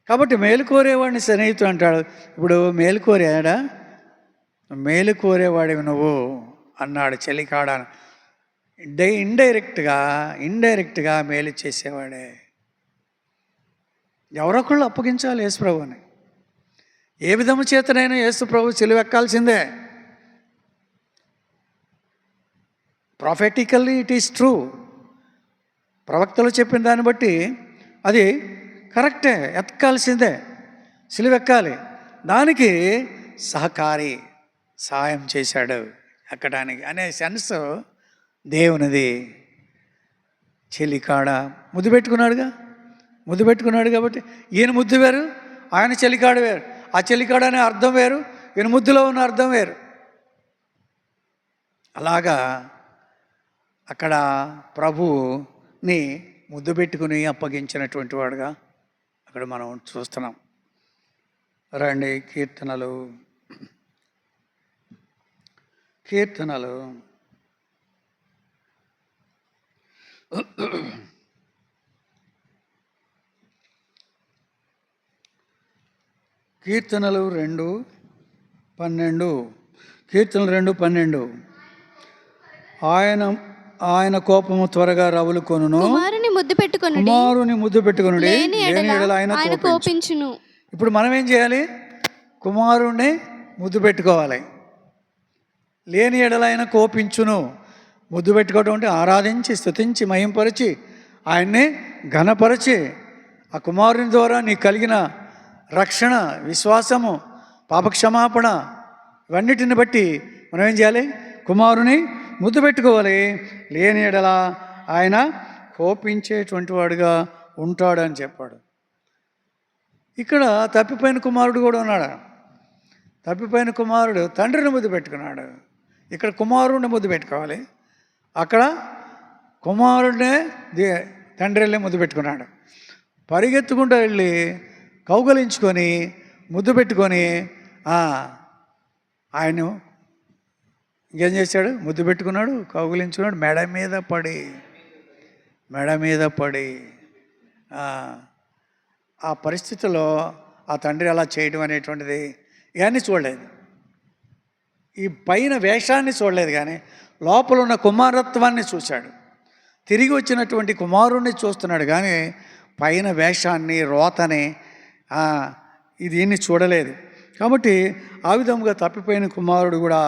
కాబట్టి మేలు కోరేవాడిని స్నేహితుడు అంటాడు. ఇప్పుడు మేలు కోరాడా? మేలు కోరేవాడివి నువ్వు అన్నాడు చెలికాడ. ఇండైరెక్ట్గా మేలు చేసేవాడే. ఎవరొకళ్ళు అప్పగించాలి యేసుప్రభుని. ఏ విధము చేతనైనా యేసుప్రభు సిలువెక్కాల్సిందే. ప్రాఫెటికల్లీ ఇట్ ఈస్ ట్రూ. ప్రవక్తలు చెప్పిన దాన్ని బట్టి అది కరెక్టే, ఎక్కాల్సిందే, సిలువెక్కాలి. దానికి సహకారి సహాయం చేశాడు ఎక్కడానికి అనే సెన్స్ దేవునిది. చెలికాడ ముద్దు పెట్టుకున్నాడు కాబట్టి ఈయన ముద్దు వేరు, ఆయన చెలికాడు వేరు. ఆ చెలికాడు అనే అర్థం వేరు, ఈయన ముద్దులో ఉన్న అర్థం వేరు. అలాగా అక్కడ ప్రభుని ముద్దు పెట్టుకుని అప్పగించినటువంటి వాడుగా అక్కడ మనం చూస్తున్నాం. రండి, కీర్తనలు కీర్తనలు 2:12 ఆయన కోపము త్వరగా రవులుకొనును, కుమారుని ముద్దు పెట్టుకొనుడి, లేని యెడల ఆయన కోపించును. ఇప్పుడు మనం ఏం చేయాలి? కుమారుణ్ణి ముద్దు పెట్టుకోవాలి. లేని యెడల ఆయన కోపించును. ముద్దు పెట్టుకోవడం అంటే ఆరాధించి, స్తుతించి, మహింపరిచి, ఆయన్ని ఘనపరిచి, ఆ కుమారుని ద్వారా నీకు కలిగిన రక్షణ, విశ్వాసము, పాపక్షమాపణ ఇవన్నిటిని బట్టి మనం ఏం చేయాలి? కుమారుని ముద్దు పెట్టుకోవాలి. లేని యెడల ఆయన కోపించేటువంటి వాడుగా ఉంటాడని చెప్పాడు. ఇక్కడ తప్పిపోయిన కుమారుడు కూడా ఉన్నాడు. తప్పిపోయిన కుమారుడు తండ్రిని ముద్దు పెట్టుకున్నాడు. ఇక్కడ కుమారుడిని ముద్దు పెట్టుకోవాలి, అక్కడ కుమారుడినే తండ్రి వెళ్ళి ముద్దు పెట్టుకున్నాడు. పరిగెత్తుకుంటూ వెళ్ళి కౌగలించుకొని ముద్దు పెట్టుకొని ఆయన ఇంకేం చేశాడు? ముద్దు పెట్టుకున్నాడు, కౌగులించుకున్నాడు, మెడ మీద పడి ఆ పరిస్థితిలో ఆ తండ్రి అలా చేయడం అనేటువంటిది ఇవన్నీ చూడలేదు. ఈ పైన వేషాన్ని చూడలేదు, కానీ లోపల ఉన్న కుమారత్వాన్ని చూశాడు. తిరిగి వచ్చినటువంటి కుమారుణ్ణి చూస్తున్నాడు, కానీ పైన వేషాన్ని, రోతని, దీన్ని చూడలేదు. కాబట్టి ఆ విధంగా తప్పిపోయిన కుమారుడు కూడా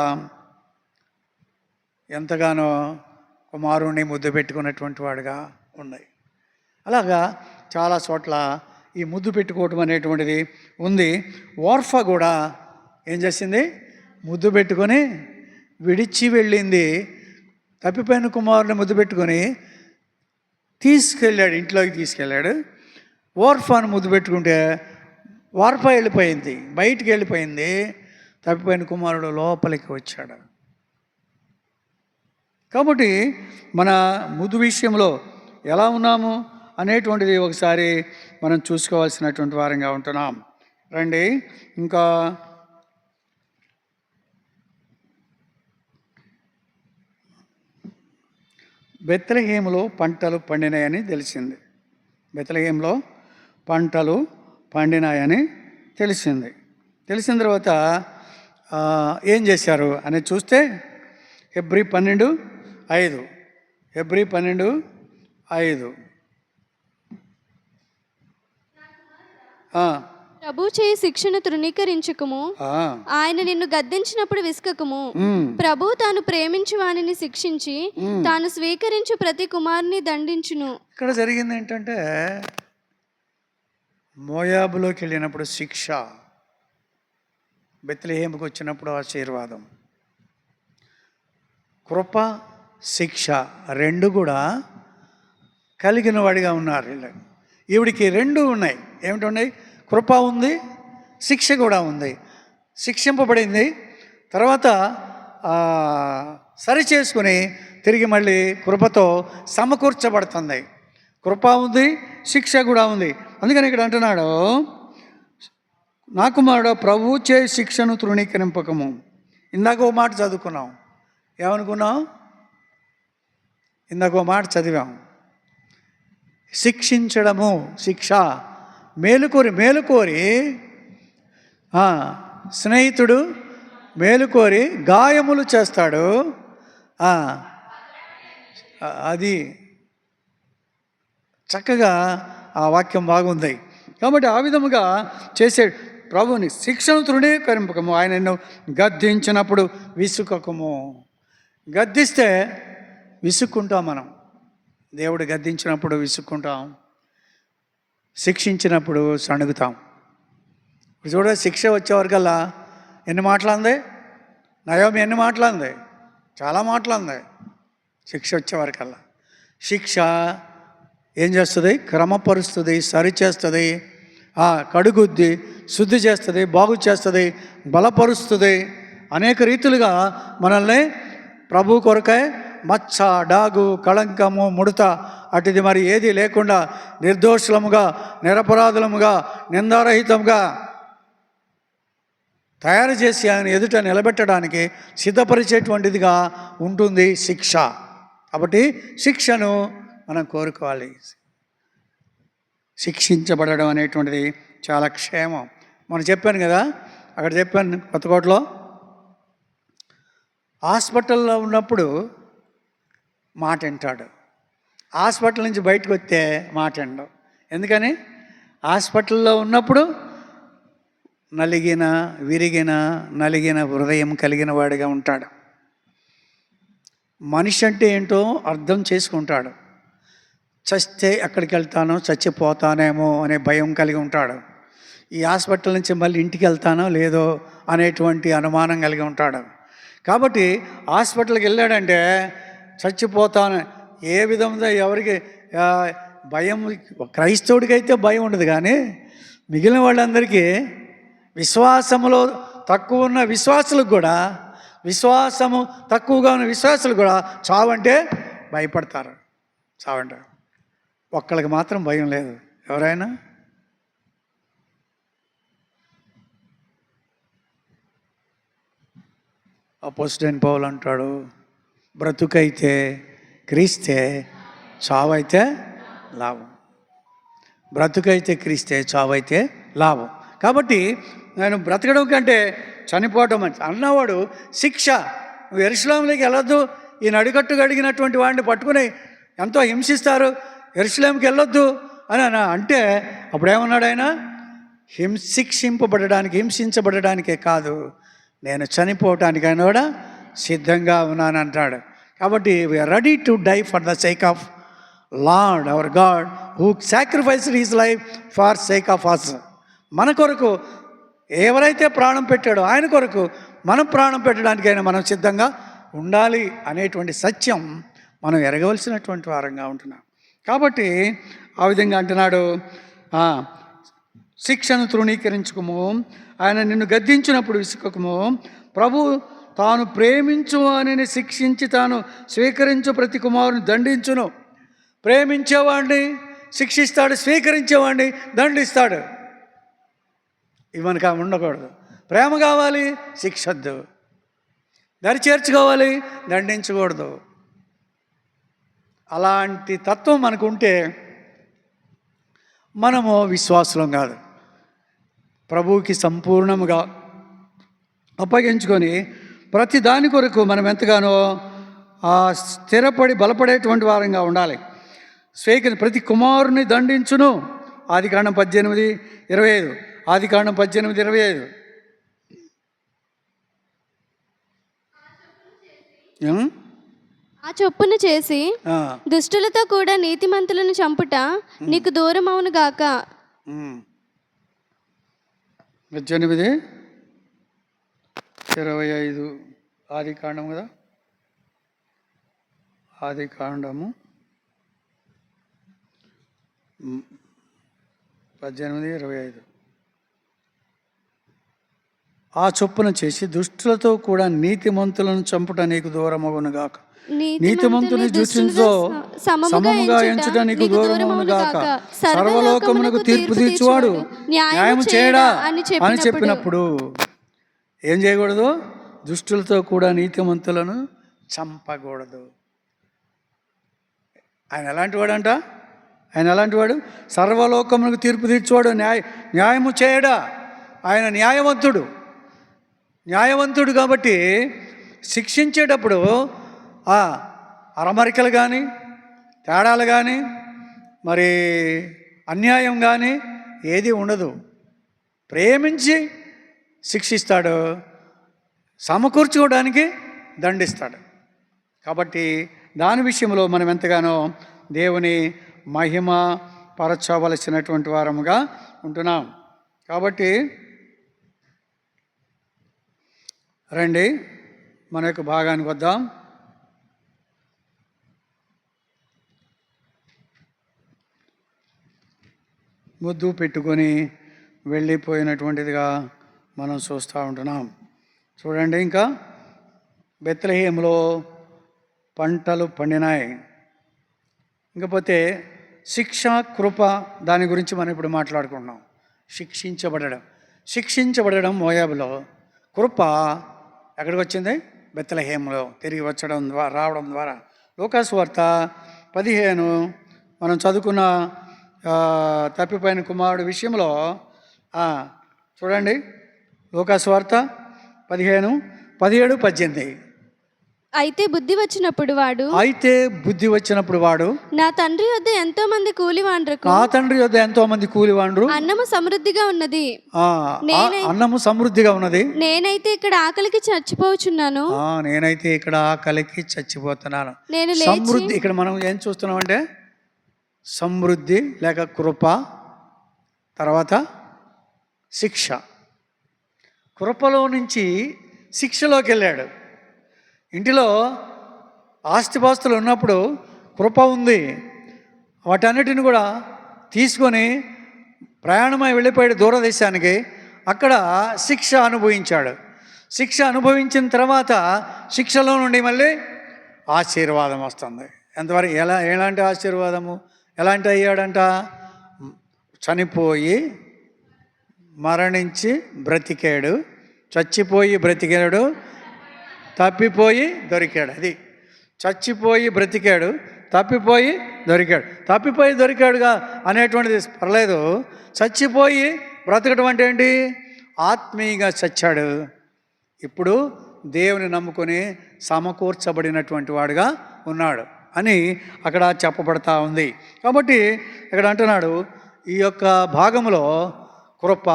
ఎంతగానో కుమారుణ్ణి ముద్దు పెట్టుకున్నటువంటి వాడుగా ఉన్నాయి. అలాగా చాలా చోట్ల ఈ ముద్దు పెట్టుకోవటం అనేటువంటిది ఉంది. ఓర్ఫా కూడా ఏం చేసింది? ముద్దు పెట్టుకొని విడిచి వెళ్ళింది. తప్పిపోయిన కుమారుని ముద్దు పెట్టుకొని తీసుకెళ్ళాడు, ఇంట్లోకి తీసుకెళ్ళాడు. ఓర్ఫాను ముద్దు పెట్టుకుంటే ఓర్ఫా వెళ్ళిపోయింది, బయటికి వెళ్ళిపోయింది. తప్పిపోయిన కుమారుడు లోపలికి వచ్చాడు. కాబట్టి మన ముద్దు విషయంలో ఎలా ఉన్నాము అనేటువంటిది ఒకసారి మనం చూసుకోవాల్సినటువంటి వారంగా ఉంటున్నాం. రండి, ఇంకా బెత్లెహేములో పంటలు పండినాయని తెలిసింది. బెత్లెహేములో పంటలు పండినాయని తెలిసింది. తెలిసిన తర్వాత ఏం చేశారు అనేది చూస్తే హెబ్రీ 12:5 ప్రభు చేయి శిక్షను తృణీకరించకము, ఆయన నిన్ను గద్దించినప్పుడు విసుకకము. ప్రభు తాను ప్రేమించు వానిని శిక్షించి తాను స్వీకరించు ప్రతి కుమారుని దండించును. ఇక్కడ జరిగింది ఏంటంటే, మోయాబులోకి వెళ్ళినప్పుడు శిక్ష, బెత్లెహేముకు వచ్చినప్పుడు ఆశీర్వాదం. కృప, శిక్ష రెండు కూడా కలిగిన వాడిగా ఉన్నారు. ఈవిడికి రెండు ఉన్నాయి. ఏమిటి ఉన్నాయి? కృప ఉంది, శిక్ష కూడా ఉంది. శిక్షింపబడింది, తర్వాత సరి చేసుకుని తిరిగి మళ్ళీ కృపతో సమకూర్చబడుతుంది. కృప ఉంది, శిక్ష కూడా ఉంది. అందుకని ఇక్కడ అంటున్నాడు, నా కుమారుడు ప్రభువు చే శిక్షను తృణీకరింపకము. ఇందాక ఓ మాట చదువుకున్నాం, ఏమనుకున్నాం? ఇందాక ఓ మాట చదివాం, శిక్షించడము, శిక్ష, మేలుకోరి స్నేహితుడు మేలుకోరి గాయములు చేస్తాడు. అది చక్కగా ఆ వాక్యం బాగుంది. కాబట్టి ఆ విధముగా చేసే ప్రభుని శిక్షను తృణీకరింపకము. ఆయన నిన్ను గద్దించినప్పుడు విసుకకము. గద్దిస్తే విసుక్కుంటాం మనం. దేవుడు గద్దించినప్పుడు విసుక్కుంటాం, శిక్షించినప్పుడు సణుగుతాం. ఇప్పుడు చూడ, శిక్ష వచ్చేవరకల్లా ఎన్ని మాటలంది నయోమి, ఎన్ని మాటలంది, చాలా మాటలంది. శిక్ష వచ్చేవరకల్లా శిక్ష ఏం చేస్తుంది? క్రమపరుస్తుంది, సరిచేస్తుంది, కడుగుద్ది, శుద్ధి చేస్తుంది, బాగు చేస్తుంది, బలపరుస్తుంది. అనేక రీతులుగా మనల్ని ప్రభు కొరకై మచ్చ, డాగు, కళంకము, ముడత అటుది మరి ఏది లేకుండా నిర్దోషులముగా, నిరపరాధులముగా, నిందారహితంగా తయారు చేసి ఆయన ఎదుట నిలబెట్టడానికి సిద్ధపరిచేటువంటిదిగా ఉంటుంది శిక్ష. కాబట్టి శిక్షను మనం కోరుకోవాలి. శిక్షించబడడం అనేటువంటిది చాలా క్షేమం. మనం చెప్పాను కదా, అక్కడ చెప్పాను కొత్తకోటలో, హాస్పిటల్లో ఉన్నప్పుడు మాట వింటాడు, హాస్పిటల్ నుంచి బయటకు వస్తే మాట వినడం. ఎందుకని? హాస్పిటల్లో ఉన్నప్పుడు నలిగిన హృదయం కలిగిన వాడిగా ఉంటాడు. మనిషి అంటే ఏంటో అర్థం చేసుకుంటాడు. చస్తే ఎక్కడికి వెళ్తానో, చచ్చిపోతానేమో అనే భయం కలిగి ఉంటాడు. ఈ హాస్పిటల్ నుంచి మళ్ళీ ఇంటికి వెళ్తానో లేదో అనేటువంటి అనుమానం కలిగి ఉంటాడు. కాబట్టి హాస్పిటల్కి వెళ్ళాడంటే చచ్చిపోతాను, ఏ విధంగా ఎవరికి భయం, క్రైస్తవుడికైతే భయం ఉండదు, కానీ మిగిలిన వాళ్ళందరికీ, విశ్వాసములో తక్కువ ఉన్న విశ్వాసులకు కూడా, విశ్వాసము తక్కువగా ఉన్న విశ్వాసులు కూడా చావంటే భయపడతారు. చావంటే ఒక్కళ్ళకి మాత్రం భయం లేదు. ఎవరైనా అపోస్తలుడైన పౌలు అంటాడు, బ్రతుకైతే క్రీస్తే, చావైతే లాభం. బ్రతుకైతే క్రీస్తే, చావైతే లాభం. కాబట్టి నేను బ్రతకడం కంటే చనిపోవటం మంచి అన్నవాడు శిక్ష. నువ్వు యెరూషలేములోకి వెళ్ళొద్దు, ఈ నడికట్టు గడిగినటువంటి వాడిని పట్టుకుని ఎంతో హింసిస్తారు, యెరూషలేముకి వెళ్ళొద్దు అని అంటే అప్పుడేమన్నాడు ఆయన? హింసించబడడానికే కాదు, నేను చనిపోవటానికి ఆయన కూడా సిద్ధంగా ఉన్నాను అంటాడు. కాబట్టి we're ready to die for the sake of Lord our God who sacrificed his life for sake of us. మన కొరకు ఎవరైతే ప్రాణం పెట్టాడో ఆయన కొరకు మనం ప్రాణం పెట్టడానికైనా మనం సిద్ధంగా ఉండాలి అనేటువంటి సత్యం మనం ఎరగవలసినటువంటి వారంగా ఉంటున్నాం. కాబట్టి ఆ విధంగా అంటున్నాడు, శిక్షను తృణీకరించుకుము, ఆయన నిన్ను గద్దించినప్పుడు విసుకకుము. ప్రభు తాను ప్రేమించు అని శిక్షించి తాను స్వీకరించు ప్రతి కుమారుని దండించును. ప్రేమించేవాడిని శిక్షిస్తాడు, స్వీకరించేవాడిని దండిస్తాడు. ఇవి మనకు ఉండకూడదు. ప్రేమ కావాలి, శిక్షొద్దు. దరి చేర్చుకోవాలి, దండించకూడదు. అలాంటి తత్వం మనకు ఉంటే మనము విశ్వాసులం కాదు. ప్రభువుకి సంపూర్ణముగా అప్పగించుకొని ప్రతి దాని కొరకు మనం ఎంతగానో స్థిరపడి బలపడేటువంటి వారంగా ఉండాలి. ప్రతి కుమారుని దండించును. ఆదికాండం 18:25. ఆదికాండం 18:25. ఆ చొప్పున చేసి దుష్టులతో కూడా నీతిమంతులను చంపుట నీకు దూరం అవును గాక. 18:25 ఆదికాండం కదా, ఆదికాండము 18:25. ఆ చొప్పున చేసి దుష్టులతో కూడా నీతిమంతులను చంపుట నీకు దూరమగునుగాక. నీతిమంతుని దృష్టితో సమముగా ఎంచుట నీకు దూరమగునుగాక. సర్వలోకమునకు తీర్పు తీర్చువాడు న్యాయం చేయడా అని చెప్పినప్పుడు ఏం చేయకూడదు? దుష్టులతో కూడా నీతిమంతులను చంపకూడదు. ఆయన ఎలాంటి వాడంట? ఆయన ఎలాంటి వాడు? సర్వలోకమునకు తీర్పు తీర్చువాడు న్యాయము చేయడా. ఆయన న్యాయవంతుడు కాబట్టి శిక్షించేటప్పుడు అరమరికలు కానీ, తేడాలు కానీ, మరి అన్యాయం కానీ ఏది ఉండదు. ప్రేమించి శిక్షిస్తాడు, సమకూర్చుకోవడానికి దండిస్తాడు. కాబట్టి దాని విషయంలో మనం ఎంతగానో దేవుని మహిమ పరచవలసినటువంటి వారముగా ఉంటున్నాం. కాబట్టి రండి మన యొక్క భాగానికి వద్దాం. ముద్దు పెట్టుకొని వెళ్ళిపోయినటువంటిదిగా మనం చూస్తూ ఉంటున్నాం. చూడండి, ఇంకా బెత్లెహేములో పంటలు పండినాయి. ఇంకపోతే శిక్ష, కృప, దాని గురించి మనం ఇప్పుడు మాట్లాడుకుంటున్నాం. శిక్షించబడడం మోయాబులో, కృప ఎక్కడికి వచ్చింది? బెత్లెహేములో తిరిగి రావడం ద్వారా. లూకాసు వార్త 15 మనం చదువుకున్న తప్పిపోయిన కుమారుడు విషయంలో చూడండి, లూకాసు వార్త 15, 17, 18. అయితే బుద్ధి వచ్చినప్పుడు వాడు నా తండ్రి యొద్ద ఎంతో మంది కూలివాండ్రు అన్నము సమృద్ధిగా ఉన్నది, నేనైతే ఇక్కడ ఆకలికి చచ్చిపోతున్నాను. నేను సమృద్ధి, ఇక్కడ మనం ఏం చూస్తున్నాం అంటే సమృద్ధి లేక కృప, తర్వాత శిక్ష. కృపలో నుంచి శిక్షలోకి వెళ్ళాడు. ఇంటిలో ఆస్తిపాస్తులు ఉన్నప్పుడు కృప ఉంది, వాటన్నిటిని కూడా తీసుకొని ప్రయాణమై వెళ్ళిపోయాడు దూరదేశానికి. అక్కడ శిక్ష అనుభవించాడు. శిక్ష అనుభవించిన తర్వాత శిక్షలో నుండి మళ్ళీ ఆశీర్వాదం వస్తుంది. ఎంతవరకు ఎలాంటి ఆశీర్వాదము? ఎలాంటి అయ్యాడంట? చనిపోయి మరణించి బ్రతికాడు, చచ్చిపోయి బ్రతికాడు, తప్పిపోయి దొరికాడు. అది చచ్చిపోయి బ్రతికాడు, తప్పిపోయి దొరికాడుగా అనేటువంటిది పర్లేదు. చచ్చిపోయి బ్రతకడం అంటే ఏంటి? ఆత్మీయంగా చచ్చాడు. ఇప్పుడు దేవుని నమ్ముకొని సమకూర్చబడినటువంటి వాడుగా ఉన్నాడు అని అక్కడ చెప్పబడతా ఉంది. కాబట్టి ఇక్కడ అంటున్నాడు, ఈ యొక్క భాగంలో కృప,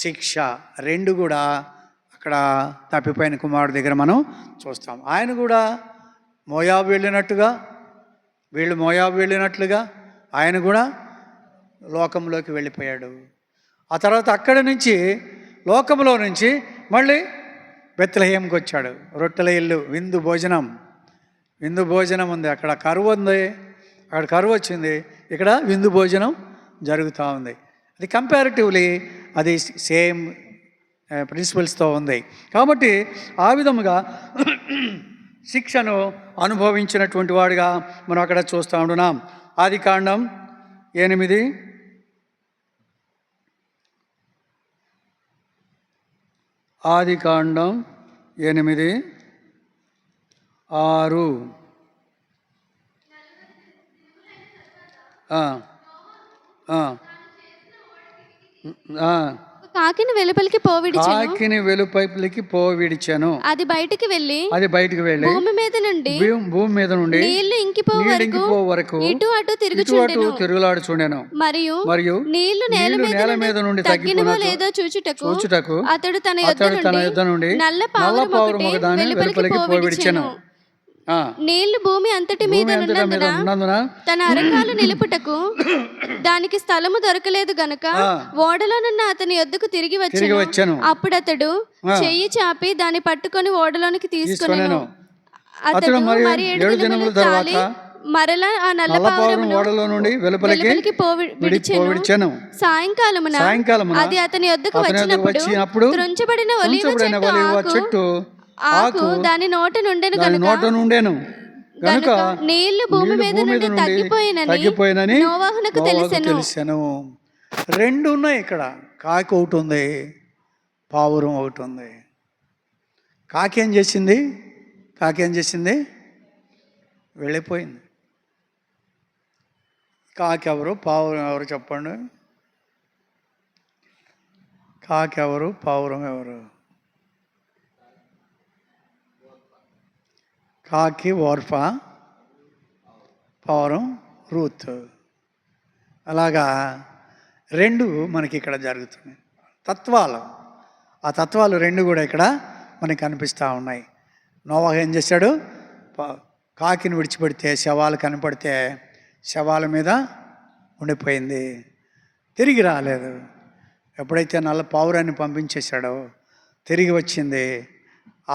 శిక్ష రెండు కూడా అక్కడ తప్పిపోయిన కుమారుడి దగ్గర మనం చూస్తాం. ఆయన కూడా మోయాబు వెళ్ళినట్టుగా, వీళ్ళు మోయాబు వెళ్ళినట్లుగా ఆయన కూడా లోకంలోకి వెళ్ళిపోయాడు. ఆ తర్వాత అక్కడి నుంచి, లోకంలో నుంచి మళ్ళీ బెత్లెహేముకి వచ్చాడు. రొట్టెల ఇల్లు, విందు భోజనం ఉంది. అక్కడ కరువు ఉంది, అక్కడ కరువు వచ్చింది, ఇక్కడ విందు భోజనం జరుగుతూ ఉంది. అది కంపారిటివ్లీ అది సేమ్ ప్రిన్సిపల్స్తో ఉంది. కాబట్టి ఆ విధముగా శిక్షను అనుభవించినటువంటి వాడిగా మనం అక్కడ చూస్తూ ఉంటున్నాం. ఆదికాండం 8, ఆదికాండం 8, 6 కాకిని వెలుపలికి పోవిడిచెను. అది బయటికి వెళ్ళి భూమి మీద నుండి నీళ్లు ఇంకిపో వరకు ఇటు అటు తిరుగులాడుచుండెను. మరియు నీళ్లు నేల మీద నుండి తగ్గినవో లేదో చూచుటకు అతడు తన యొద్ద నుండి నల్ల పావురం ఒకటి వెలుపలికి పోవిడిచెను. నీళ్లు భూమి అంతటి మీద ఉన్నందున తన అరకాలు నిలుపుటకు దానికి స్థలము దొరకలేదు గనుక ఓడలోనున్న అతని యొద్దకు తిరిగి వచ్చెను. అప్పుడు అతడు చెయ్యి చాపి దాన్ని పట్టుకొని ఓడలోనికి తీసుకొనెను. అతడు మరి 7 దినములు తాలి మరలా ఆ నల్ల నల్లపావురం పావురమును ఓడలో నుండి వెలుపలికి వెలుపలికి విడిచెను. సాయంకాలమున అది అతని యొద్దకు వచ్చినప్పుడు త్రుంచబడిన ఒలీవ చెట్టు ఆకు దాని నోట నుండెను నుండెను గనుక నీళ్లు భూమి మీద నుండి తగ్గిపోయినని నోవాహునకు తెలిసెను. రెండు ఉన్నాయి ఇక్కడ. కాకి ఒకటి ఉంది, పావురం ఒకటి ఉంది. కాకి ఏం చేసింది? వెళ్ళిపోయింది. కాకి ఎవరు, పావురం ఎవరు చెప్పండి? కాకి ఎవరు, పావురం ఎవరు? కాకి ఓర్ఫా, పావురం రూత్. అలాగా రెండు మనకి ఇక్కడ జరుగుతున్నాయి తత్వాలు. ఆ తత్వాలు రెండు కూడా ఇక్కడ మనకి కనిపిస్తూ ఉన్నాయి. నోవాహు ఏం చేశాడు? కాకిని విడిచిపెడితే శవాలు కనపడితే శవాల మీద ఉండిపోయింది, తిరిగి రాలేదు. ఎప్పుడైతే నల్ల పావురాన్ని పంపించేశాడో తిరిగి వచ్చింది,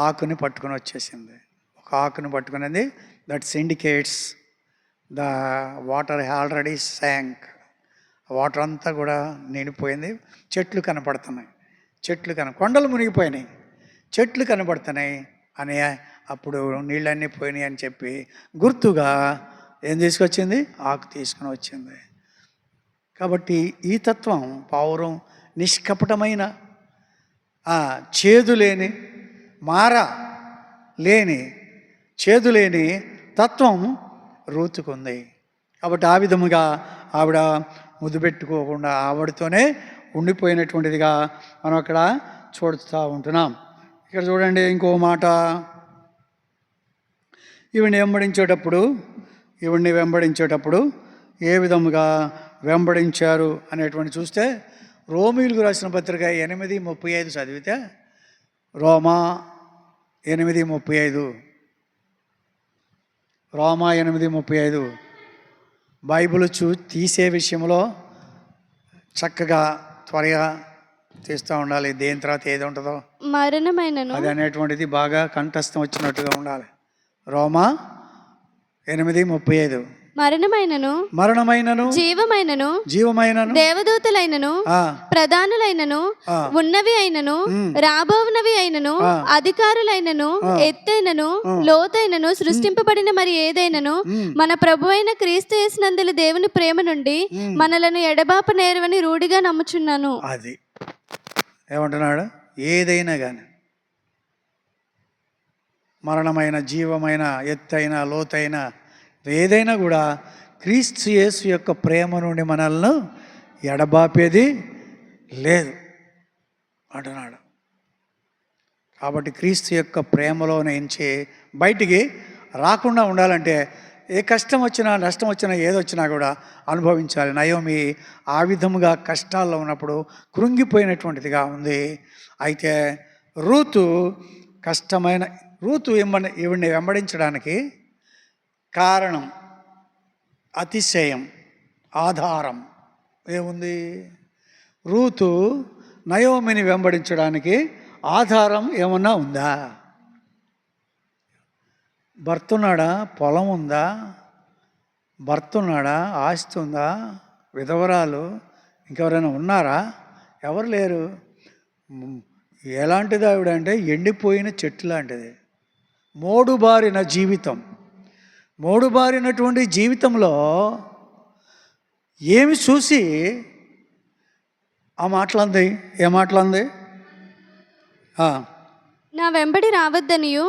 ఆకుని పట్టుకొని వచ్చేసింది. ఒక ఆకుని పట్టుకునేది, that's indicates the water already sank. Water అంతా కూడా నిండిపోయింది. చెట్లు కనపడుతున్నాయి, కొండలు మునిగిపోయినాయి, చెట్లు కనపడుతున్నాయి అని అప్పుడు నీళ్ళన్నీ పోయినాయి అని చెప్పి గుర్తుగా ఏం తీసుకొచ్చింది? ఆకు తీసుకుని వచ్చింది. కాబట్టి ఈ తత్వం పావురం నిష్కపటమైన చేదు లేని చేదు లేని తత్వం రూతుకుంది. కాబట్టి ఆ విధముగా ఆవిడ ముద్దు పెట్టుకోకుండా ఆవిడతోనే ఉండిపోయినటువంటిదిగా మనం అక్కడ చూడుతూ ఉంటున్నాం. ఇక్కడ చూడండి ఇంకో మాట, ఈవిడ్ని వెంబడించేటప్పుడు ఏ విధముగా వెంబడించారు అనేటువంటి చూస్తే రోమీయులకు రాసిన పత్రిక 8:35 చదివితే, రోమా 8:35 బైబిల్ తీసే విషయంలో చక్కగా త్వరగా తీస్తూ ఉండాలి. దేని తర్వాత ఏది ఉంటుందో మరణమైనను అది అనేటువంటిది బాగా కంఠస్థం వచ్చినట్టుగా ఉండాలి. రోమా 8:35 మరణమైనను జీవమైనను దేవదూతలైనను ప్రధానులైనను ఉన్నవి అయినను రాబోవునవి అయినను అధికారులైనను ఎత్తైనను లోతైనను సృష్టింపబడిన మరి ఏదైనను మన ప్రభు అయిన క్రీస్తు యేసునందలి దేవుని ప్రేమ నుండి మనలను ఎడబాప నేరవని రూఢిగా నమ్ముచున్నాను. అది ఏమంటున్నాడు? ఏదైనా కానీ మరణమైన, జీవమైన, ఎత్తైన, లోతైన ఏదైనా కూడా క్రీస్తు యేసు యొక్క ప్రేమ నుండి మనల్ని ఎడబాపేది లేదు అంటున్నాడు. కాబట్టి క్రీస్తు యొక్క ప్రేమలో నుంచి బయటికి రాకుండా ఉండాలంటే ఏ కష్టం వచ్చినా, నష్టం వచ్చినా, ఏదొచ్చినా కూడా అనుభవించాలి. నయోమి ఆ విధముగా కష్టాల్లో ఉన్నప్పుడు కృంగిపోయినటువంటిదిగా ఉంది. అయితే రూతు ఈవిడ్ని వెంబడించడానికి కారణం, అతిశయం, ఆధారం ఏముంది? రూతు నయోమిని వెంబడించడానికి ఆధారం ఏమన్నా ఉందా? భర్త ఉన్నాడా? పొలం ఉందా? భర్త ఉన్నాడా? ఆస్తి ఉందా? విధవరాలు ఇంకెవరైనా ఉన్నారా? ఎవరు లేరు. ఎలాంటిది ఆవిడ అంటే ఎండిపోయిన చెట్టు లాంటిది. మోడుబారినటువంటి జీవితంలో ఏమి చూసి ఆ మాటలంది? ఏ మాటలంది? నా వెంబడి రావద్దనియు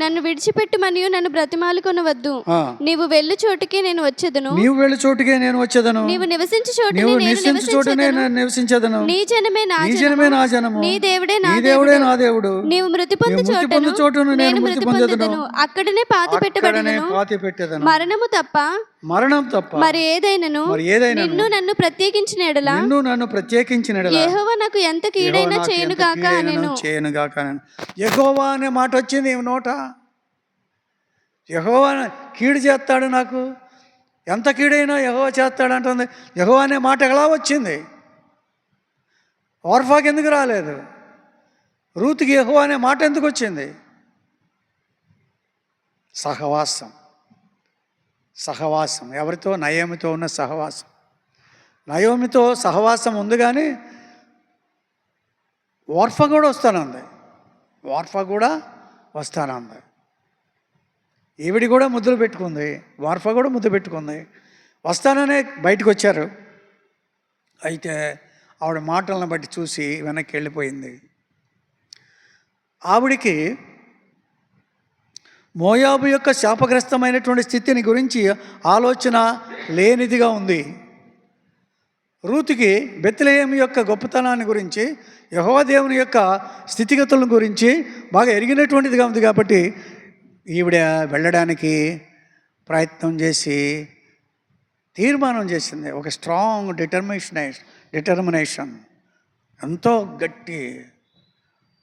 నన్ను విడిచిపెట్టుమనియు నన్ను బ్రతిమాలుకొనవద్దు. నీవు వెళ్ళు చోటుకే నేను వచ్చేదను. నీవు నివసించు చోటునే నేను నివసించెదను. నీ జనమే నా జనము, నీ దేవుడే నా దేవుడు. నీవు మృతి పొందు చోటును నేను మృతి పొందెదను. అక్కడనే పాతి పెట్టబడెదను. మరణం తప్ప మరి ఏదైనను నిన్ను నన్ను ప్రత్యేకించిన ఎడల యెహోవా నాకు ఎంత కీడైనా చేయనుగాక అనెను. యెహోవా అనే మాట వచ్చింది నోట. యెహోవా కీడు చేస్తాడు, నాకు ఎంత కీడైనా యెహోవా చేస్తాడు అంటుంది. యెహోవా అనే మాట ఎలా వచ్చింది? ఓర్ఫాకి ఎందుకు రాలేదు? రూతుకి యెహోవా అనే మాట ఎందుకు వచ్చింది? సహవాసం. ఎవరితో? నయోమితో ఉన్న సహవాసం. నయోమితో సహవాసం ఉంది, కానీ ఓర్ఫా కూడా వస్తానంది. ఓర్ఫా కూడా వస్తానంది. ఈవిడి కూడా ముద్దులు పెట్టుకుంది, వార్ఫా కూడా ముద్దు పెట్టుకుంది. వస్తాననే బయటకు వచ్చారు. అయితే ఆవిడ మాటలను బట్టి చూసి వెనక్కి వెళ్ళిపోయింది. ఆవిడికి మోయాబు యొక్క శాపగ్రస్తమైనటువంటి స్థితిని గురించి ఆలోచన లేనిదిగా ఉంది. రూతుకి బెత్లెహేము యొక్క గొప్పతనాన్ని గురించి, యెహోవా దేవుని యొక్క స్థితిగతుల గురించి బాగా ఎరిగినటువంటిదిగా ఉంది. కాబట్టి ఈవిడ వెళ్ళడానికి ప్రయత్నం చేసి తీర్మానం చేసింది. ఒక స్ట్రాంగ్ డిటర్మినేషన్, ఎంతో గట్టి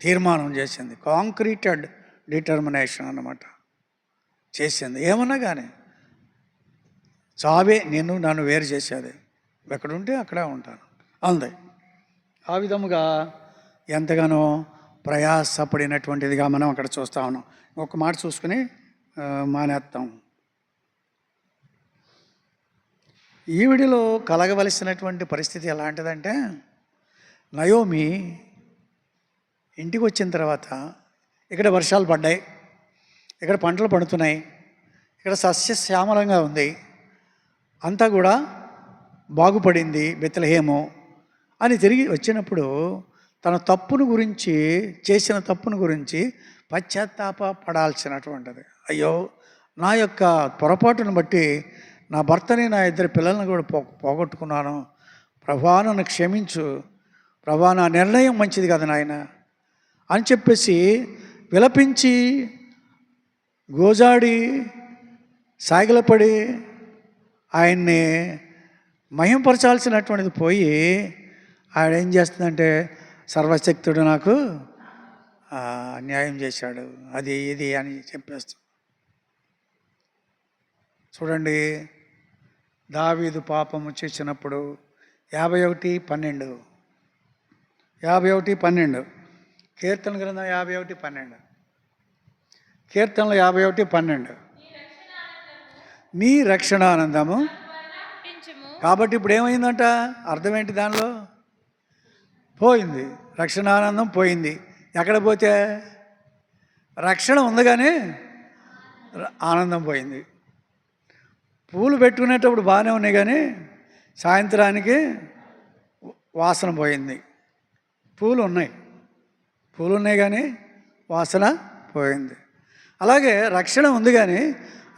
తీర్మానం చేసింది. కాంక్రీటెడ్ డిటర్మినేషన్ అన్నమాట చేసింది. ఏమన్నా కానీ చావే నన్ను వేరు చేసేది, ఎక్కడుంటే అక్కడే ఉంటాను అంది. ఆ విధముగా ఎంతగానో ప్రయాసపడినటువంటిదిగా మనం అక్కడ చూస్తూ ఉన్నాం. ఒక మాట చూసుకుని మానేస్తాం. ఈవిడిలో కలగవలసినటువంటి పరిస్థితి ఎలాంటిదంటే, నయోమి ఇంటికి వచ్చిన తర్వాత ఇక్కడ వర్షాలు పడ్డాయి, ఇక్కడ పంటలు పండుతున్నాయి, ఇక్కడ సస్యశ్యామలంగా ఉంది, అంతా కూడా బాగుపడింది బెత్లెహేము అని తిరిగి వచ్చినప్పుడు తన తప్పును గురించి, చేసిన తప్పును గురించి పశ్చాత్తాప పడాల్సినటువంటిది. అయ్యో, నా యొక్క పొరపాటును బట్టి నా భర్తని, నా ఇద్దరు పిల్లల్ని కూడా పోగొట్టుకున్నాను. ప్రభా, నన్ను క్షమించు ప్రభా, నా నిర్ణయం మంచిది కదా నాయన అని చెప్పేసి విలపించి గోజాడి సాగిలపడి ఆయన్ని మహింపరచాల్సినటువంటిది పోయి ఆయన ఏం చేస్తుందంటే, సర్వశక్తుడు నాకు అన్యాయం చేశాడు, అది ఇది అని చెప్పేస్తాం. చూడండి, దావీదు పాపము చేసినప్పుడు 51:12 కీర్తన గ్రంథం 51:12 కీర్తనలు 51:12 నీ రక్షణ ఆనందము. కాబట్టి ఇప్పుడు ఏమైందంట? అర్థం ఏంటి దానిలో? పోయింది, రక్షణానందం పోయింది. ఎక్కడ పోతే? రక్షణ ఉంది కానీ ఆనందం పోయింది. పూలు పెట్టుకునేటప్పుడు బాగానే ఉన్నాయి కానీ సాయంత్రానికి వాసన పోయింది. పూలు ఉన్నాయి కానీ వాసన పోయింది. అలాగే రక్షణ ఉంది కానీ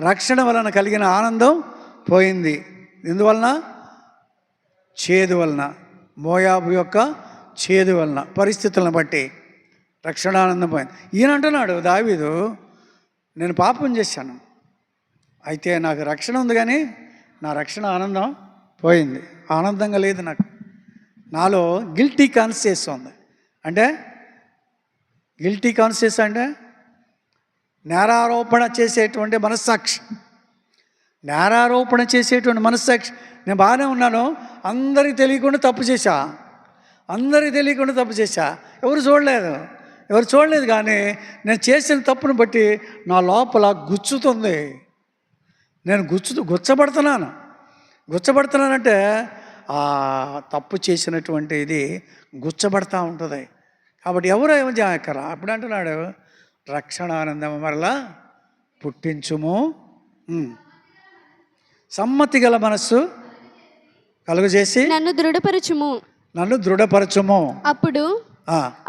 రక్షణ వలన కలిగిన ఆనందం పోయింది. ఎందువలన? చేదు వలన, మోయాబు యొక్క చేదు వలన, పరిస్థితులను బట్టి రక్షణానందం పోయింది. ఈయన అంటున్నాడు దావీదు, నేను పాపం చేశాను, అయితే నాకు రక్షణ ఉంది కానీ నా రక్షణ ఆనందం పోయింది. ఆనందంగా లేదు నాకు. నాలో గిల్టీ కాన్షియస్ ఉంది. అంటే గిల్టీ కాన్షియస్ అంటే నేరారోపణ చేసేటువంటి మనస్సాక్షి. నేరారోపణ చేసేటువంటి మనస్సాక్షి. నేను బాగానే ఉన్నాను, అందరికీ తెలియకుండా తప్పు చేశా. ఎవరు చూడలేదు కానీ నేను చేసిన తప్పును బట్టి నా లోపల గుచ్చుతుంది. నేను గుచ్చబడుతున్నానంటే ఆ తప్పు చేసినటువంటి ఇది గుచ్చబడతా ఉంటుంది. కాబట్టి ఎవరు ఏమో జాకరా అప్పుడు అంటున్నాడు, రక్షణ ఆనందం మరలా పుట్టించుము, సమ్మతి గల మనస్సు కలుగజేసి నన్ను దృఢపరచుము. అప్పుడు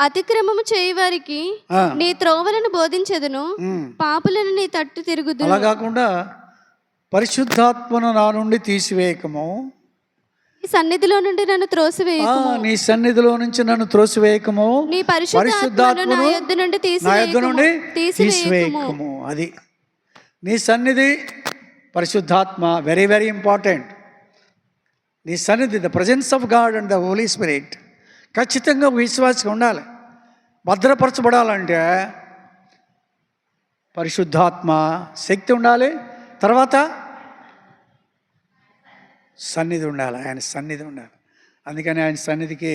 అతిక్రమము చేయవారికి నీ త్రోవలను బోధించెదను, పాపులను నీ తట్టు తిరుగుదు. అలా కాకుండా పరిశుద్ధాత్మను నా నుండి తీసివేయకము, నీ సన్నిధిలో నుంచి నన్ను త్రోసివేయకము, నీ పరిశుద్ధాత్మను నా యొద్ద నుండి తీసివేయకము. అది నీ సన్నిధి, పరిశుద్ధాత్మ, వెరీ వెరీ ఇంపార్టెంట్. నీ సన్నిధి, the presence of God and the Holy Spirit ఖచ్చితంగా విశ్వాసంగా ఉండాలి. భద్రపరచబడాలంటే పరిశుద్ధాత్మ శక్తి ఉండాలి, తర్వాత సన్నిధి ఉండాలి, ఆయన సన్నిధి ఉండాలి. అందుకని ఆయన సన్నిధికి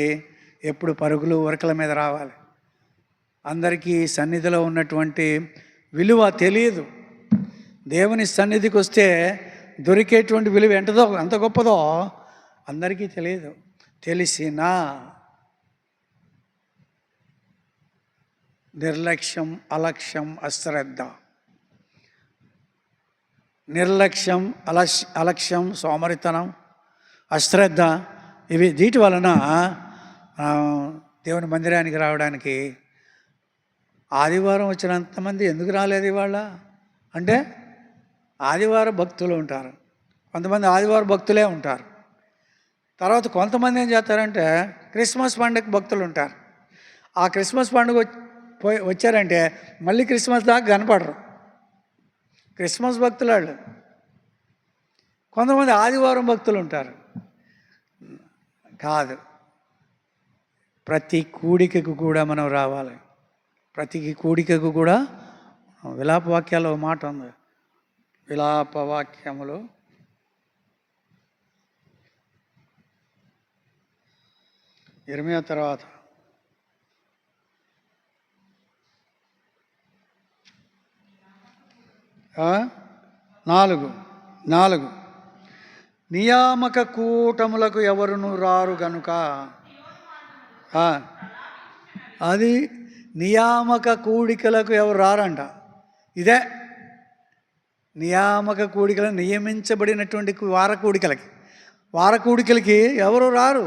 ఎప్పుడు పరుగులు ఉరకల మీద రావాలి. అందరికీ సన్నిధిలో ఉన్నటువంటి విలువ తెలియదు. దేవుని సన్నిధికి వస్తే దొరికేటువంటి విలువ ఎంత గొప్పదో అందరికీ తెలియదు. తెలిసినా నిర్లక్ష్యం, అలక్ష్యం, అశ్రద్ధ, నిర్లక్ష్యం, అలక్ష్యం, సోమరితనం, అశ్రద్ధ, వీటి వలన దేవుని మందిరానికి రావడానికి ఆదివారం వచ్చినంతమంది ఎందుకు రాలేదు ఇవాళ అంటే ఆదివారం భక్తులు ఉంటారు, కొంతమంది ఆదివారం భక్తులే ఉంటారు. తర్వాత కొంతమంది ఏం చేస్తారంటే క్రిస్మస్ పండుగ భక్తులు ఉంటారు. ఆ క్రిస్మస్ పండుగ వచ్చారంటే మళ్ళీ క్రిస్మస్ దాకా కనపడరు, క్రిస్మస్ భక్తులు వాళ్ళు. కొంతమంది ఆదివారం భక్తులు ఉంటారు. కాదు, ప్రతి కూడికకు కూడా మనం రావాలి. ప్రతి కూడికకు కూడా విలాప వాక్యాలు ఒక మాట ఉంది. విలాప వాక్యములు 20 తర్వాత 4 నియామక కూటములకు ఎవరును రారు గనుక. అది నియామక కూడికలకు ఎవరు రారంట. ఇదే నియామక కూడికలు, నియమించబడినటువంటి వార కూడికలకి ఎవరు రారు.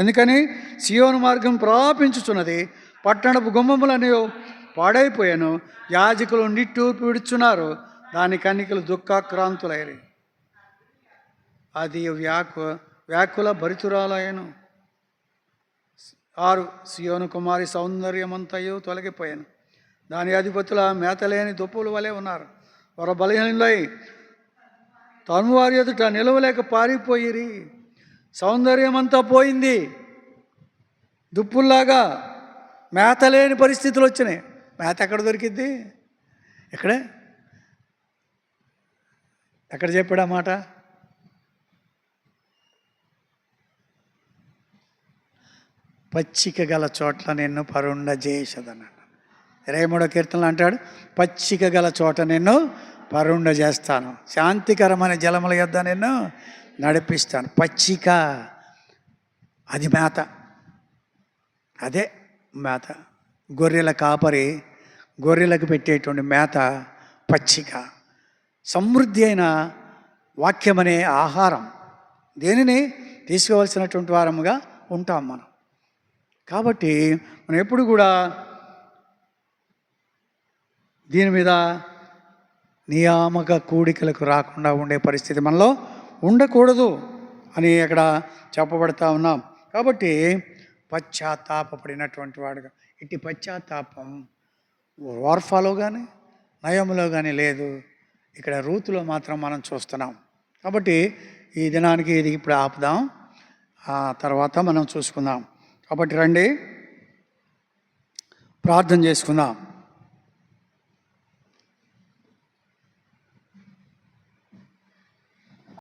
ఎందుకని? సియోను మార్గం ప్రాపించుచున్నది, పట్టణపు గుమ్మములని పాడైపోయాను, యాజకులు నిట్టూర్పు విడుచున్నారు, దాని కన్నికలు దుఃఖాక్రాంతులైరి. అది వ్యాకుల భరితురాలయను. 6 సియోను కుమారి సౌందర్యమంతయు తొలగిపోయాను, దాని అధిపతుల మేతలేని దుప్పుల వలె ఉన్నారు. వారు బలహీనులై తను వారి ఎదుట నిలవలేక పారిపోయిరి. సౌందర్యమంతా పోయింది, దుప్పుల్లాగా మేతలేని పరిస్థితులు వచ్చినాయి. మేత ఎక్కడ దొరికిద్ది? ఎక్కడ చెప్పాడు ఆ మాట? పచ్చిక గల చోట్ల నిన్ను పరుండజేసదన్నాడు. 23వ కీర్తనలు అంటాడు, పచ్చిక గల చోట నిన్ను పరుండ చేస్తాను, శాంతికరమైన జలముల యొద్ద నిన్ను నడిపిస్తాను. పచ్చిక, అది మేత, అదే మేత. గొర్రెల కాపరి గొర్రెలకు పెట్టేటువంటి మేత పచ్చిక. సమృద్ధి అయిన వాక్యం అనే ఆహారం, దేనిని తీసుకోవాల్సినటువంటి వారముగా ఉంటాం మనం. కాబట్టి మనం ఎప్పుడు కూడా దీని మీద నియామక కూడికలకు రాకుండా ఉండే పరిస్థితి మనలో ఉండకూడదు అని అక్కడ చెప్పబడతా ఉన్నాం. కాబట్టి పశ్చాత్తాపడినటువంటి వాడుగా, ఇట్టి పశ్చాత్తాపం వార్ఫాలో కానీ నయములో కానీ లేదు, ఇక్కడ రూతులో మాత్రం మనం చూస్తున్నాం. కాబట్టి ఈ దినానికి ఇది ఇప్పుడు ఆపుదాం, ఆ తర్వాత మనం చూసుకుందాం. కాబట్టి రండి ప్రార్థన చేసుకుందాం.